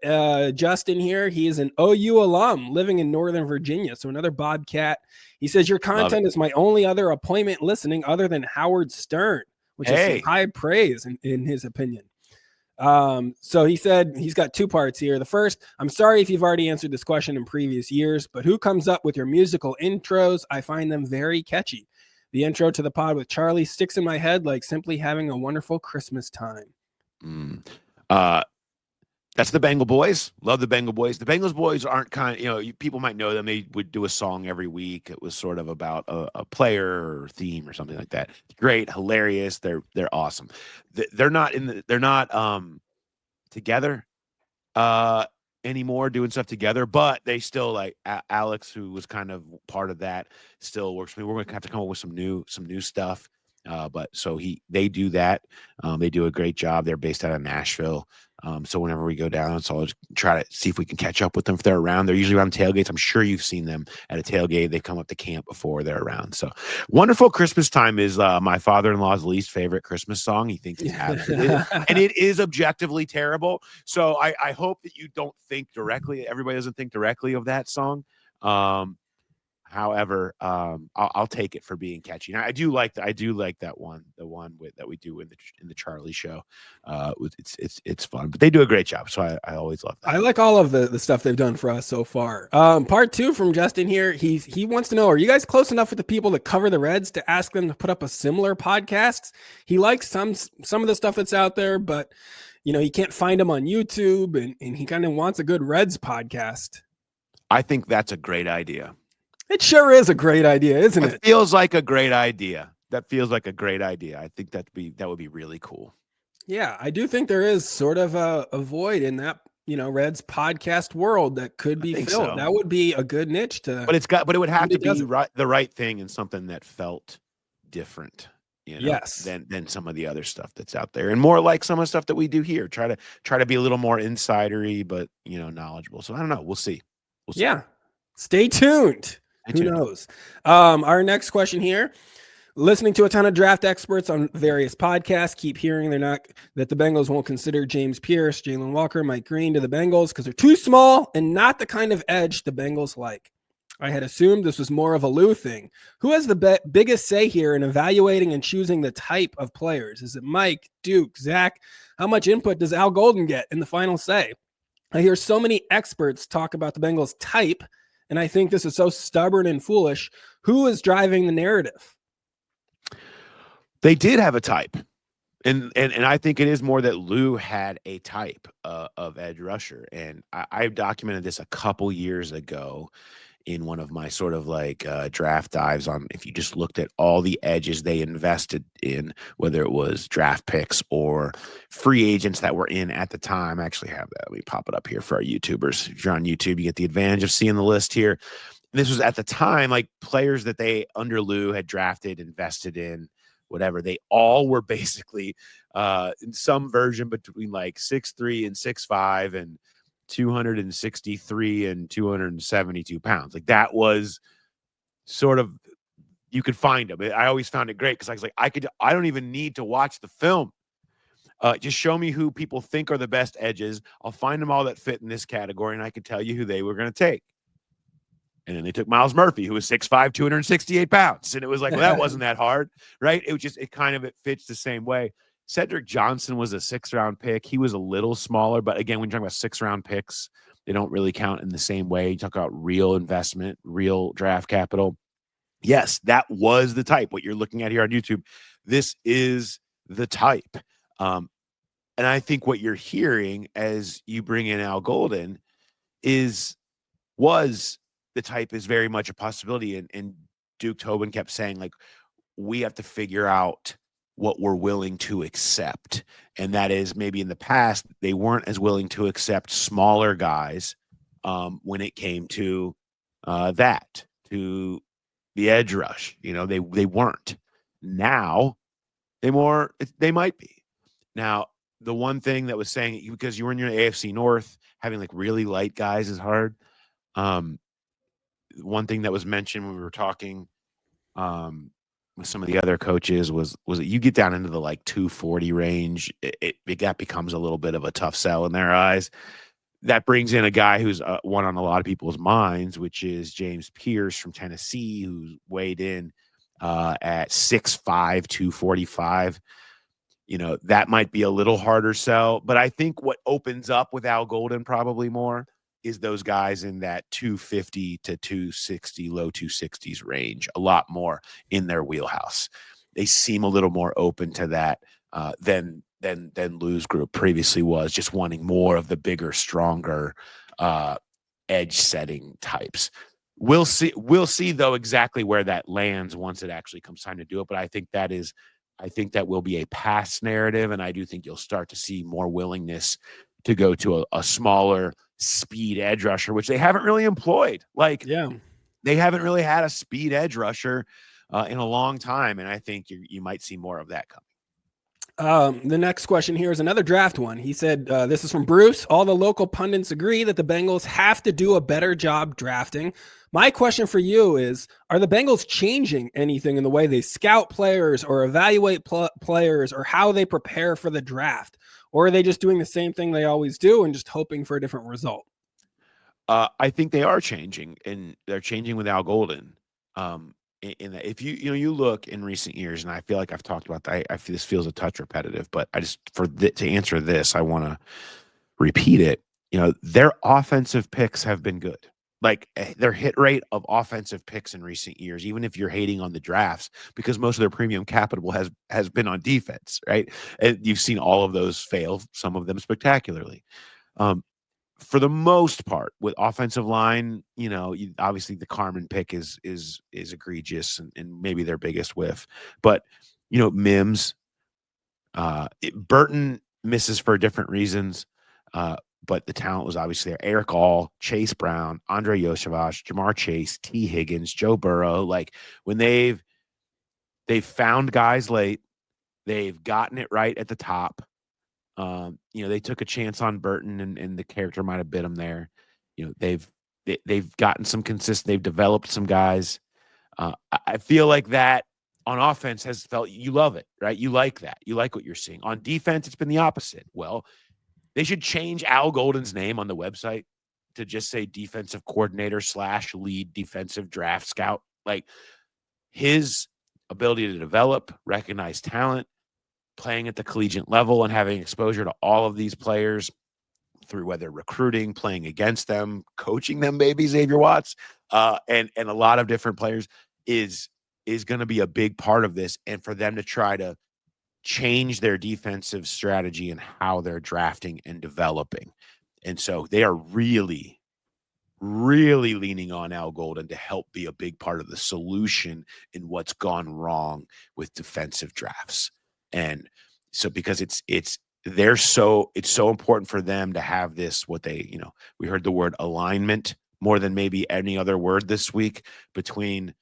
Justin here. He is an OU alum living in Northern Virginia, so another Bobcat. He says, your content is my only other appointment listening other than Howard Stern, which is some high praise in his opinion. So he said he's got 2 parts here. The first, I'm sorry if you've already answered this question in previous years, but who comes up with your musical intros? I find them very catchy. The intro to the pod with Charlie sticks in my head like simply having a wonderful Christmas time. That's the Bengal Boys. Love the Bengal Boys. The Bengals Boys aren't people might know them. They would do a song every week. It was sort of about a player or theme or something like that. Great, hilarious. They're awesome. They're not together anymore doing stuff together, but they still, like Alex, who was kind of part of that, still works for me. We're going to have to come up with some new stuff. But so they do that. They do a great job. They're based out of Nashville. So whenever we go down, so I'll just try to see if we can catch up with them if they're around. They're usually around tailgates. I'm sure you've seen them at a tailgate. They come up to camp before they're around. So Wonderful Christmas Time is my father-in-law's least favorite Christmas song. He thinks it's absolutely, and it is objectively terrible. So I hope that you don't think directly. Everybody doesn't think directly of that song. However, I'll take it for being catchy. And I do like that one, the one that we do in the Charlie show. It's fun, but they do a great job. So I always love that. I like all of the stuff they've done for us so far. Part 2 from Justin here. He wants to know, are you guys close enough with the people that cover the Reds to ask them to put up a similar podcast? He likes some of the stuff that's out there, but he can't find them on YouTube, and he kind of wants a good Reds podcast. I think that's a great idea. It sure is a great idea, isn't it? It feels like a great idea. That feels like a great idea. I think that would be really cool. Yeah, I do think there is sort of a void in that, Reds podcast world that could be filled. So. That would be a good niche to. But it would have to be the right thing and something that felt different, yes, than some of the other stuff that's out there, and more like some of the stuff that we do here. Try to be a little more insidery, but knowledgeable. So I don't know. We'll see. Yeah, stay tuned. Who knows? Our next question here. Listening to a ton of draft experts on various podcasts, keep hearing that the Bengals won't consider James Pierce, Jalen Walker, Mike Green to the Bengals because they're too small and not the kind of edge the Bengals like. I had assumed this was more of a Lou thing. Who has the biggest say here in evaluating and choosing the type of players? Is it Mike, Duke, Zach? How much input does Al Golden get in the final say? I hear so many experts talk about the Bengals type, and I think this is so stubborn and foolish. Who is driving the narrative? They did have a type. And I think it is more that Lou had a type of edge rusher. And I've documented this a couple years ago in one of my sort of like draft dives on, if you just looked at all the edges they invested in, whether it was draft picks or free agents that were in at the time. I actually have that. Let me pop it up here for our YouTubers. If you're on YouTube, you get the advantage of seeing the list here. This was at the time, like players that they under Lou had drafted, invested in, whatever. They all were basically in some version between like 6'3" and 6'5" and 263 and 272 pounds. Like that was sort of, you could find them. I always found it great because I was like, I don't even need to watch the film. Just show me who people think are the best edges. I'll find them all that fit in this category, and I can tell you who they were going to take. And then they took Miles Murphy, who was 6'5", 268 pounds. And it was like, well, that wasn't that hard, right? It was just, it fits the same way. Cedric Johnson was a 6th-round pick. He was a little smaller, but again, when you're talking about 6th-round picks, they don't really count in the same way. You talk about real investment, real draft capital. Yes, that was the type. What you're looking at here on YouTube, this is the type. And I think what you're hearing as you bring in Al Golden was the type is very much a possibility. And Duke Tobin kept saying, like, we have to figure out what we're willing to accept. And that is, maybe in the past, they weren't as willing to accept smaller guys when it came to to the edge rush. You know, they weren't. Now, they might be. Now, the one thing that was saying, because you were in your AFC North, having like really light guys is hard. One thing that was mentioned when we were talking with some of the other coaches was that you get down into the like 240 range, that becomes a little bit of a tough sell in their eyes. That brings in a guy who's one on a lot of people's minds, which is James Pierce from Tennessee, who's weighed in at 6'5", 245. You know, that might be a little harder sell, but I think what opens up with Al Golden probably more is those guys in that 250 to 260, low 260s range, a lot more in their wheelhouse. They seem a little more open to that than Lou's group previously was, just wanting more of the bigger, stronger edge setting types. We'll see though exactly where that lands once it actually comes time to do it. But I think that will be a past narrative, and I do think you'll start to see more willingness to go to a smaller speed edge rusher, which they haven't really employed. Like, yeah, they haven't really had a speed edge rusher in a long time, and I think you might see more of that coming. The next question here is another draft one. He said, this is from Bruce. All the local pundits agree that the Bengals have to do a better job drafting. My question for you is, are the Bengals changing anything in the way they scout players or evaluate players or how they prepare for the draft? Or are they just doing the same thing they always do and just hoping for a different result? I think they are changing, and they're changing with Al Golden. In that, if you look in recent years, and I feel like I've talked about that, I feel this feels a touch repetitive, but I just to answer this, I want to repeat it. You know, their offensive picks have been good. Like, their hit rate of offensive picks in recent years, even if you're hating on the drafts, because most of their premium capital has been on defense, right? And you've seen all of those fail, some of them spectacularly. For the most part, with offensive line, obviously the Carmen pick is egregious and maybe their biggest whiff. But Mims, Burton misses for different reasons. But the talent was obviously there. Eric All, Chase Brown, Andre Yosevich, Jamar Chase, Tee Higgins, Joe Burrow. Like, when they've found guys late, they've gotten it right at the top. They took a chance on Burton, and the character might have bit him there. They've gotten some consistent. They've developed some guys. I feel like that on offense has felt, you love it, right? You like that. You like what you're seeing. On defense, it's been the opposite. Well, they should change Al Golden's name on the website to just say defensive coordinator / lead defensive draft scout. Like, his ability to develop, recognize talent, playing at the collegiate level and having exposure to all of these players through whether recruiting, playing against them, coaching them, maybe Xavier Watts, and a lot of different players is going to be a big part of this. And for them to try to change their defensive strategy and how they're drafting and developing. And so they are really, really leaning on Al Golden to help be a big part of the solution in what's gone wrong with defensive drafts. And so because it's so important for them to have this, what they, we heard the word alignment more than maybe any other word this week between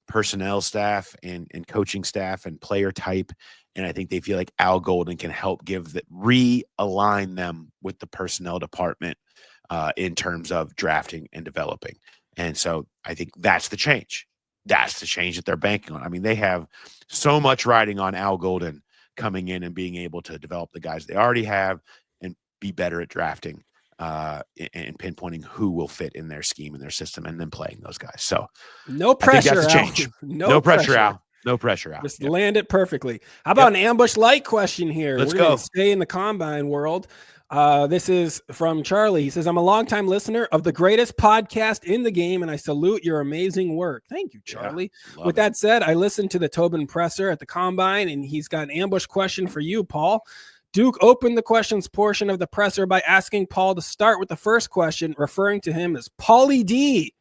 personnel staff and coaching staff and player type. And I think they feel like Al Golden can help realign them with the personnel department in terms of drafting and developing. And so I think that's the change. That's the change that they're banking on. I mean, they have so much riding on Al Golden coming in and being able to develop the guys they already have and be better at drafting and pinpointing who will fit in their scheme and their system and then playing those guys. So no pressure, I think that's the change. No pressure, Al. No pressure, Al. Just land it perfectly. How about an ambush light question here? Let's We're go. Gonna stay in the combine world. This is from Charlie. He says, I'm a longtime listener of the greatest podcast in the game, and I salute your amazing work. Thank you, Charlie. With that said, I listened to the Tobin presser at the Combine, and he's got an ambush question for you, Paul. Duke opened the questions portion of the presser by asking Paul to start with the first question, referring to him as Pauly D.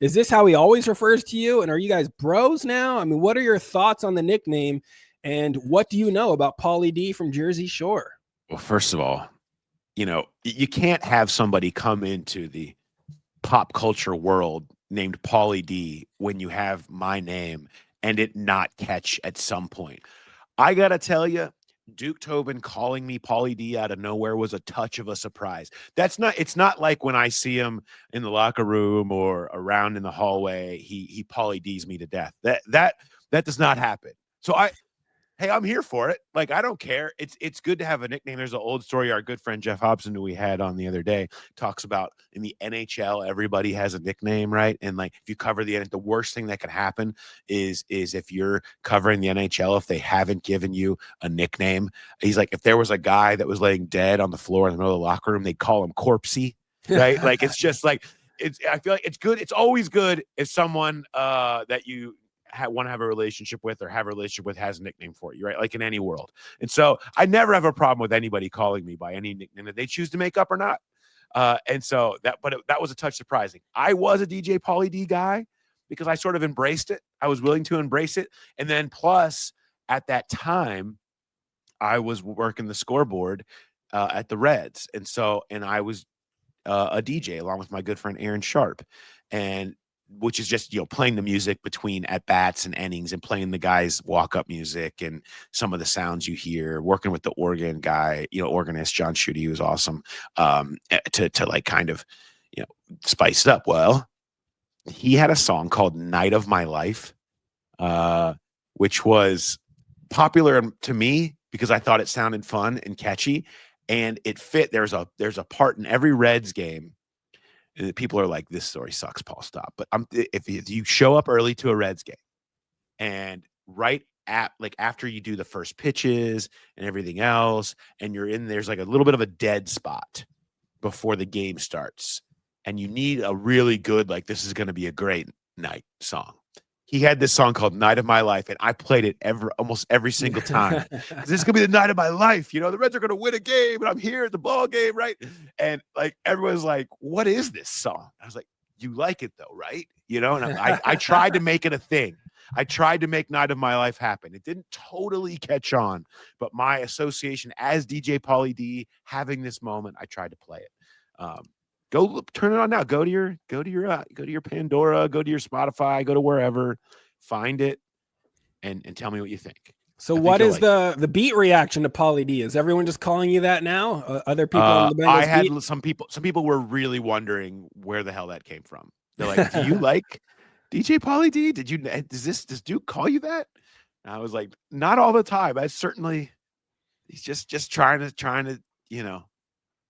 Is this how he always refers to you? And are you guys bros now? I mean, what are your thoughts on the nickname? And what do you know about Pauly D from Jersey Shore? Well, first of all, you can't have somebody come into the pop culture world named Pauly D when you have my name and it not catch at some point. I got to tell you, Duke Tobin calling me Pauly D out of nowhere was a touch of a surprise. It's not like when I see him in the locker room or around in the hallway, he Pauly D's me to death. That does not happen. So hey, I'm here for it. Like, I don't care. It's good to have a nickname. There's an old story our good friend Jeff Hobson, who we had on the other day, talks about in the NHL, everybody has a nickname, right? And like, if you cover the worst thing that can happen is if you're covering the NHL, if they haven't given you a nickname. He's like, if there was a guy that was laying dead on the floor in the middle of the locker room, they'd call him Corpsey, right? Like, it's just like, I feel like it's good. It's always good if someone that you want to have a relationship with or have a relationship with has a nickname for you, right? Like in any world. And so I never have a problem with anybody calling me by any nickname that they choose to make up or not. And so that was a touch surprising. I was a DJ Pauly D guy because I sort of embraced it. I was willing to embrace it. And then plus at that time, I was working the scoreboard at the Reds. And I was a DJ along with my good friend Aaron Sharp, and which is just, playing the music between at bats and innings and playing the guys walk up music and some of the sounds you hear, working with the organ guy, organist John Schutte, who was awesome, to like kind of, spice it up. Well, he had a song called Night of My Life, which was popular to me because I thought it sounded fun and catchy and it fit. There's a part in every Reds game. People are like, this story sucks, Paul, stop. But if you show up early to a Reds game and right at like after you do the first pitches and everything else, and there's like a little bit of a dead spot before the game starts, and you need a really good, like, this is going to be a great night song. He had this song called Night of My Life, and I played it almost every single time. This is going to be the night of my life. The Reds are going to win a game, and I'm here at the ball game, right? And, like, everyone's like, what is this song? I was like, you like it, though, right? And I tried to make it a thing. I tried to make Night of My Life happen. It didn't totally catch on, but my association as DJ Pauly D, having this moment, I tried to play it. Go turn it on now. Go to your Pandora, go to your Spotify, go to wherever, find it, and tell me what you think. So what is the beat reaction to Pauly D? Is everyone just calling you that now? Other people on the Bengals I had beat? some people were really wondering where the hell that came from. They're like, do you like DJ Pauly D? Does Duke call you that? And I was like, not all the time. He's just trying to,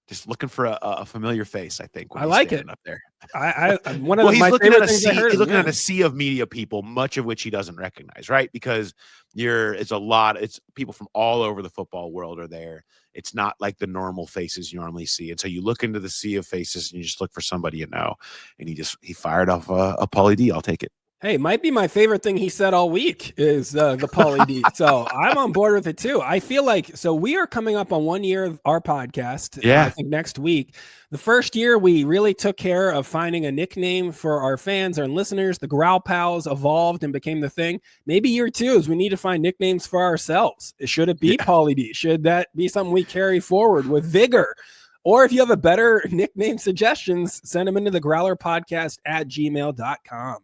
just looking for a familiar face, I think. I like it up there. He's looking at a sea of media people, much of which he doesn't recognize, right? Because it's people from all over the football world are there. It's not like the normal faces you normally see. And so you look into the sea of faces and you just look for somebody you know. And he fired off a Pauly D. I'll take it. Hey, might be my favorite thing he said all week is the Pauly D. So I'm on board with it too. I feel like, so we are coming up on 1 year of our podcast. Yeah. I think next week. The first year we really took care of finding a nickname for our fans and listeners. The Growl Pals evolved and became the thing. Maybe year 2 is we need to find nicknames for ourselves. Should it be Pauly D? Should that be something we carry forward with vigor? Or if you have a better nickname suggestions, send them into the growlerpodcast@gmail.com.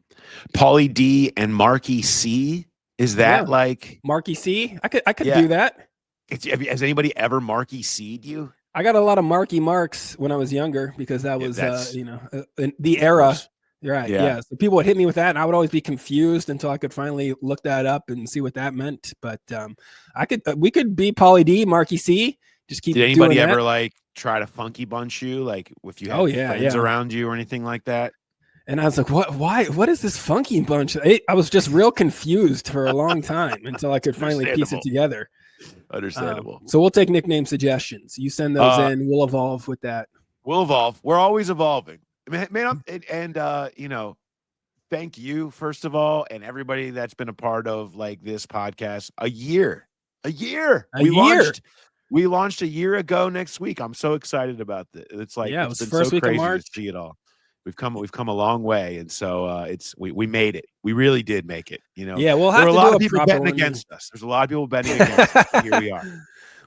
Pauly D and Marky C. Is that like Marky C? I could do that. Has anybody ever Marky C'd you? I got a lot of Marky Marks when I was younger because that was the era. Right. Yeah. So people would hit me with that and I would always be confused until I could finally look that up and see what that meant. But we could be Pauly D, Marky C. Just keep. Did anybody ever like try to funky bunch you, like if you had friends around you or anything like that? And I was like, what? Why? What is this funky bunch? I was just real confused for a long time until I could finally piece it together. Understandable. So we'll take nickname suggestions. You send those in. We'll evolve with that. We'll evolve. We're always evolving. Man, thank you first of all, and everybody that's been a part of like this podcast. A year. We launched a year ago next week. I'm so excited about this. It's like it was the first week of March. To see it all. We've come a long way, and so we made it. We really did make it. Yeah, we'll have there to are a lot do of people betting against us. There's a lot of people betting against us. Here we are.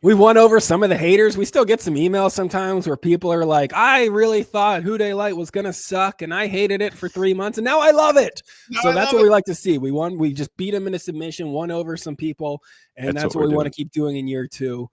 We won over some of the haters. We still get some emails sometimes where people are like, "I really thought Dey Light was gonna suck, and I hated it for 3 months, and now I love it." So that's what we like to see. We won. We just beat them in a submission, won over some people, and that's what we want to keep doing in year 2.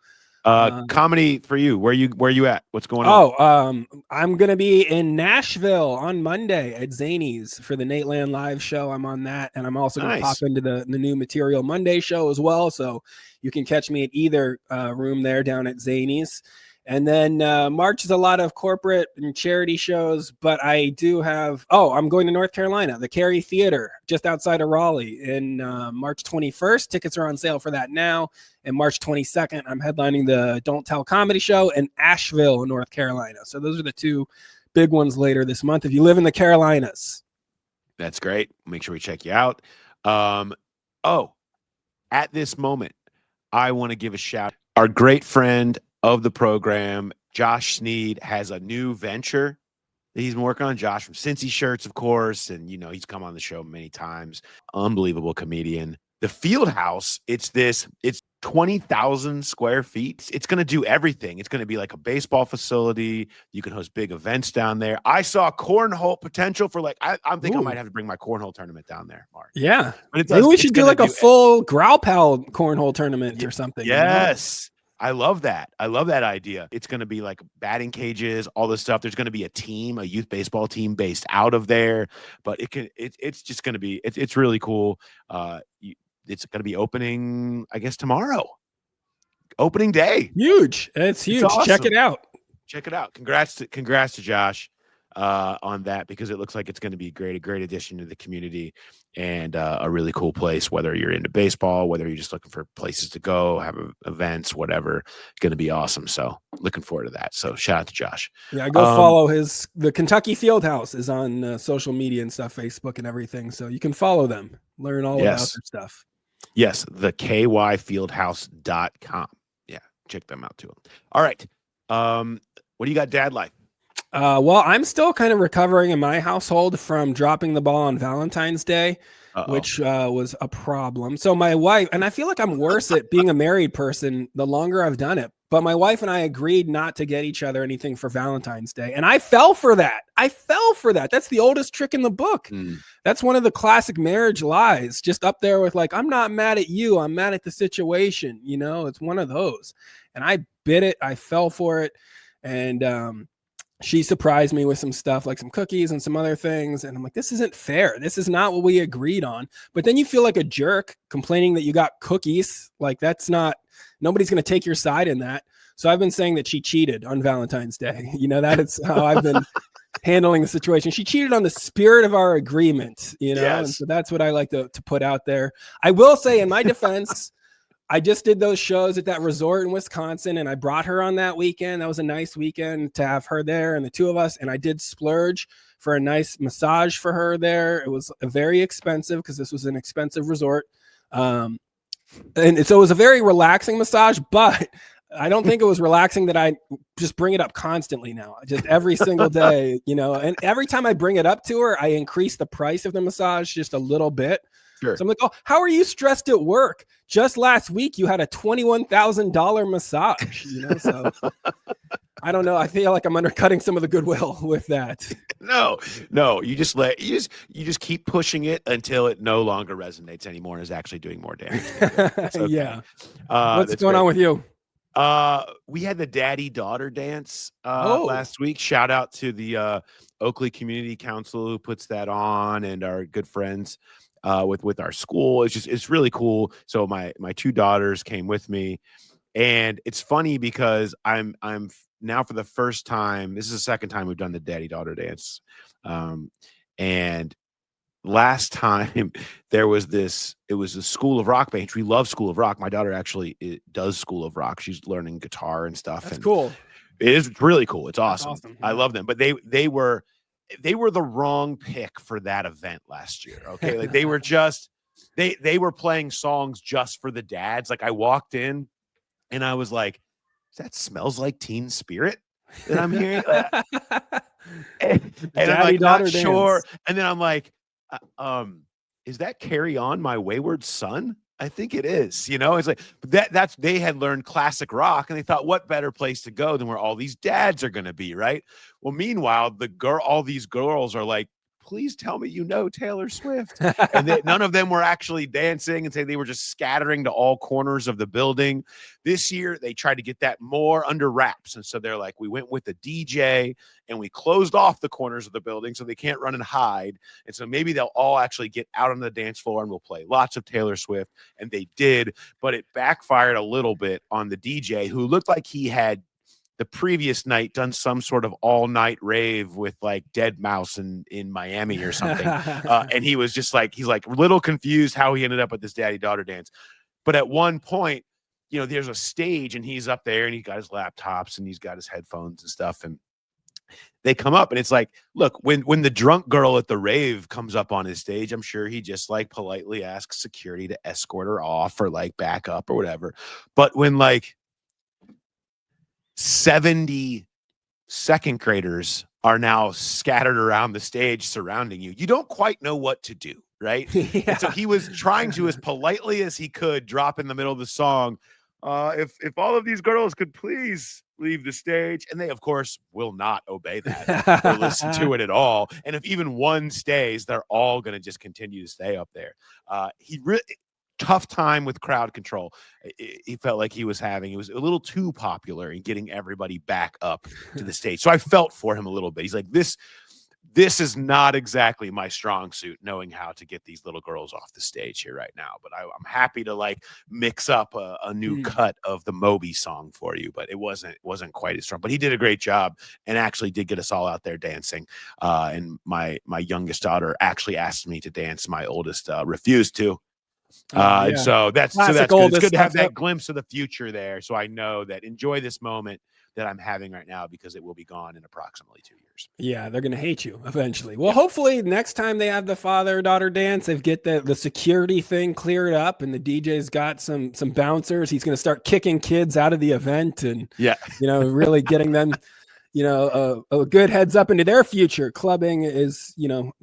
Comedy for you. Where you at? What's going on? I'm gonna be in Nashville on Monday at Zany's for the Nate Land live show. I'm on that, and I'm also gonna pop into the new Material Monday show as well. So you can catch me at either room there down at Zany's. And then March is a lot of corporate and charity shows, but I do have, I'm going to North Carolina, the Cary Theater, just outside of Raleigh in March 21st. Tickets are on sale for that now. And March 22nd, I'm headlining the Don't Tell Comedy Show in Asheville, North Carolina. So those are the 2 big ones later this month if you live in the Carolinas. That's great. Make sure we check you out. At this moment, I want to give a shout. Our great friend of the program, Josh Sneed, has a new venture that he's been working on. Josh from Cincy Shirts, of course, and he's come on the show many times. Unbelievable comedian. The Field House, it's 20,000 square feet. It's going to do everything. It's going to be like a baseball facility. You can host big events down there. I saw cornhole potential for I'm thinking I might have to bring my cornhole tournament down there, Mark. Yeah. But maybe we should do like a full Growl Pal cornhole tournament or something. Yes. I love that. I love that idea. It's going to be like batting cages, all this stuff. There's going to be a youth baseball team based out of there, but it's just going to be, it's really cool. It's going to be opening, I guess, tomorrow. Opening day. Huge. It's huge. Awesome. Check it out. Congrats to Josh on that, because it looks like it's going to be a great addition to the community, and a really cool place, whether you're into baseball, whether you're just looking for places to go, have events, whatever. It's going to be awesome. So looking forward to that. So shout out to Josh. Yeah, go follow the Kentucky Field House is on social media and stuff, Facebook and everything. So you can follow them, learn all about their stuff. Yes, the kyfieldhouse.com. Yeah, check them out too. All right. What do you got, Dad life? Well, I'm still kind of recovering in my household from dropping the ball on Valentine's Day, which was a problem. So my wife, and I feel like I'm worse at being a married person the longer I've done it, but my wife and I agreed not to get each other anything for Valentine's Day. And I fell for that. That's the oldest trick in the book. That's one of the classic marriage lies, just up there with like, I'm not mad at you, I'm mad at the situation. It's one of those. And I bit it. I fell for it. And, she surprised me with some stuff like some cookies and some other things. And I'm like, this isn't fair. This is not what we agreed on. But then you feel like a jerk complaining that you got cookies. Like nobody's going to take your side in that. So I've been saying that she cheated on Valentine's Day. That is how I've been handling the situation. She cheated on the spirit of our agreement, Yes. And so that's what I like to put out there. I will say in my defense, I just did those shows at that resort in Wisconsin, and I brought her on that weekend. That was a nice weekend to have her there and the 2 of us. And I did splurge for a nice massage for her there. It was very expensive because this was an expensive resort. And so it was a very relaxing massage, but I don't think it was relaxing that I just bring it up constantly now, just every single day, and every time I bring it up to her, I increase the price of the massage just a little bit. Sure. So I'm like, oh, how are you stressed at work? Just last week, you had a $21,000 massage, so I don't know. I feel like I'm undercutting some of the goodwill with that. No, you just keep pushing it until it no longer resonates anymore and is actually doing more damage. Okay. Yeah. What's going on with you? We had the daddy-daughter dance last week. Shout out to the Oakley Community Council who puts that on, and our good friends with our school. It's really cool. So my two daughters came with me, and it's funny because I'm now for the first time. This is the second time we've done the daddy-daughter dance, and last time there was it was a School of Rock band. We love School of Rock. My daughter actually does School of Rock. She's learning guitar and stuff. That's cool. It is really cool. It's awesome. Yeah. I love them. But they were the wrong pick for that event last year. Okay. Like they were just, they were playing songs just for the dads. Like I walked in and I was like, that smells like Teen Spirit that I'm hearing. and I'm like, not sure. And then I'm like, is that Carry On My Wayward Son? I think it is. It's like that's they had learned classic rock, and they thought, what better place to go than where all these dads are going to be, right? Well, meanwhile, all these girls are like, please tell me Taylor Swift. And none of them were actually dancing, and they were just scattering to all corners of the building. This year, they tried to get that more under wraps. And so they're like, we went with the DJ and we closed off the corners of the building so they can't run and hide. And so maybe they'll all actually get out on the dance floor and we'll play lots of Taylor Swift. And they did, but it backfired a little bit on the DJ, who looked like he had the previous night done some sort of all-night rave with like Dead Mouse in Miami or something. And he was just like, he's like a little confused how he ended up at this daddy-daughter dance. But at one point, there's a stage and he's up there and he's got his laptops and he's got his headphones and stuff. And they come up and it's like, look, when the drunk girl at the rave comes up on his stage, I'm sure he just like politely asks security to escort her off or like back up or whatever. But when like 70 second graders are now scattered around the stage surrounding you, you don't quite know what to do, right? Yeah. And so he was trying to, as politely as he could, drop in the middle of the song, if all of these girls could please leave the stage. And they, of course, will not obey that or listen to it at all. And if even one stays, they're all going to just continue to stay up there. He really tough time with crowd control. He felt like he was a little too popular in getting everybody back up to the stage. So I felt for him a little bit. He's like, this is not exactly my strong suit, knowing how to get these little girls off the stage here right now. But I'm happy to like mix up a new cut of the Moby song for you. But it wasn't quite as strong. But he did a great job and actually did get us all out there dancing. And my youngest daughter actually asked me to dance. My oldest refused to. And so that's good. It's good to have that glimpse of the future there. So I know that enjoy this moment that I'm having right now, because it will be gone in approximately 2 years. Yeah, they're going to hate you eventually. Well, hopefully next time they have the father-daughter dance, they get the security thing cleared up and the DJ's got some bouncers. He's going to start kicking kids out of the event and, really getting them, a good heads up into their future. Clubbing is,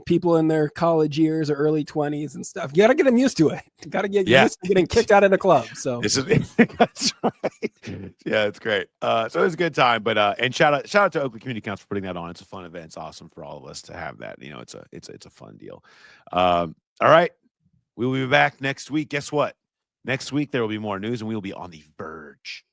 people in their college years or early 20s and stuff. You got to get them used to it. You got to get used to getting kicked out of the club. So that's right. Yeah, it's great. So it was a good time. But and shout out to Oakland Community Council for putting that on. It's a fun event. It's awesome for all of us to have that. It's a fun deal. All right, we will be back next week. Guess what? Next week there will be more news, and we will be on the verge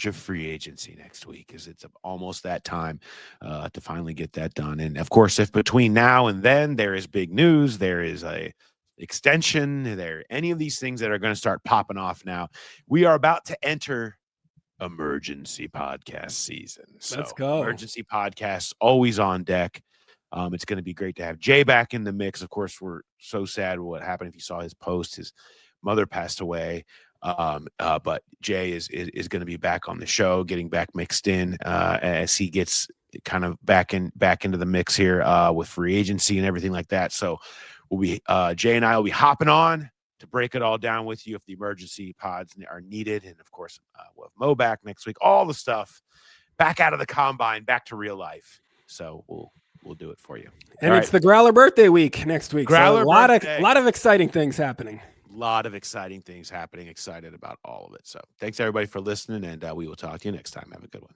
of free agency next week, because it's almost that time to finally get that done. And of course, if between now and then there is big news, there is a extension, any of these things that are going to start popping off now, we are about to enter emergency podcast season. So let's go. Emergency podcasts always on deck. It's going to be great to have Jay back in the mix. Of course, we're so sad what happened. If you saw his post, his mother passed away. But Jay is going to be back on the show, getting back mixed in as he gets kind of back into the mix here with free agency and everything like that. So we'll be Jay and I will be hopping on to break it all down with you if the emergency pods are needed. And of course, we'll have Mo back next week. All the stuff back out of the combine, back to real life. So we'll do it for you. And it's the Growler birthday week next week. Growler so a birthday. lot of exciting things happening. A lot of exciting things happening. Excited about all of it. So thanks everybody for listening, and we will talk to you next time. Have a good one.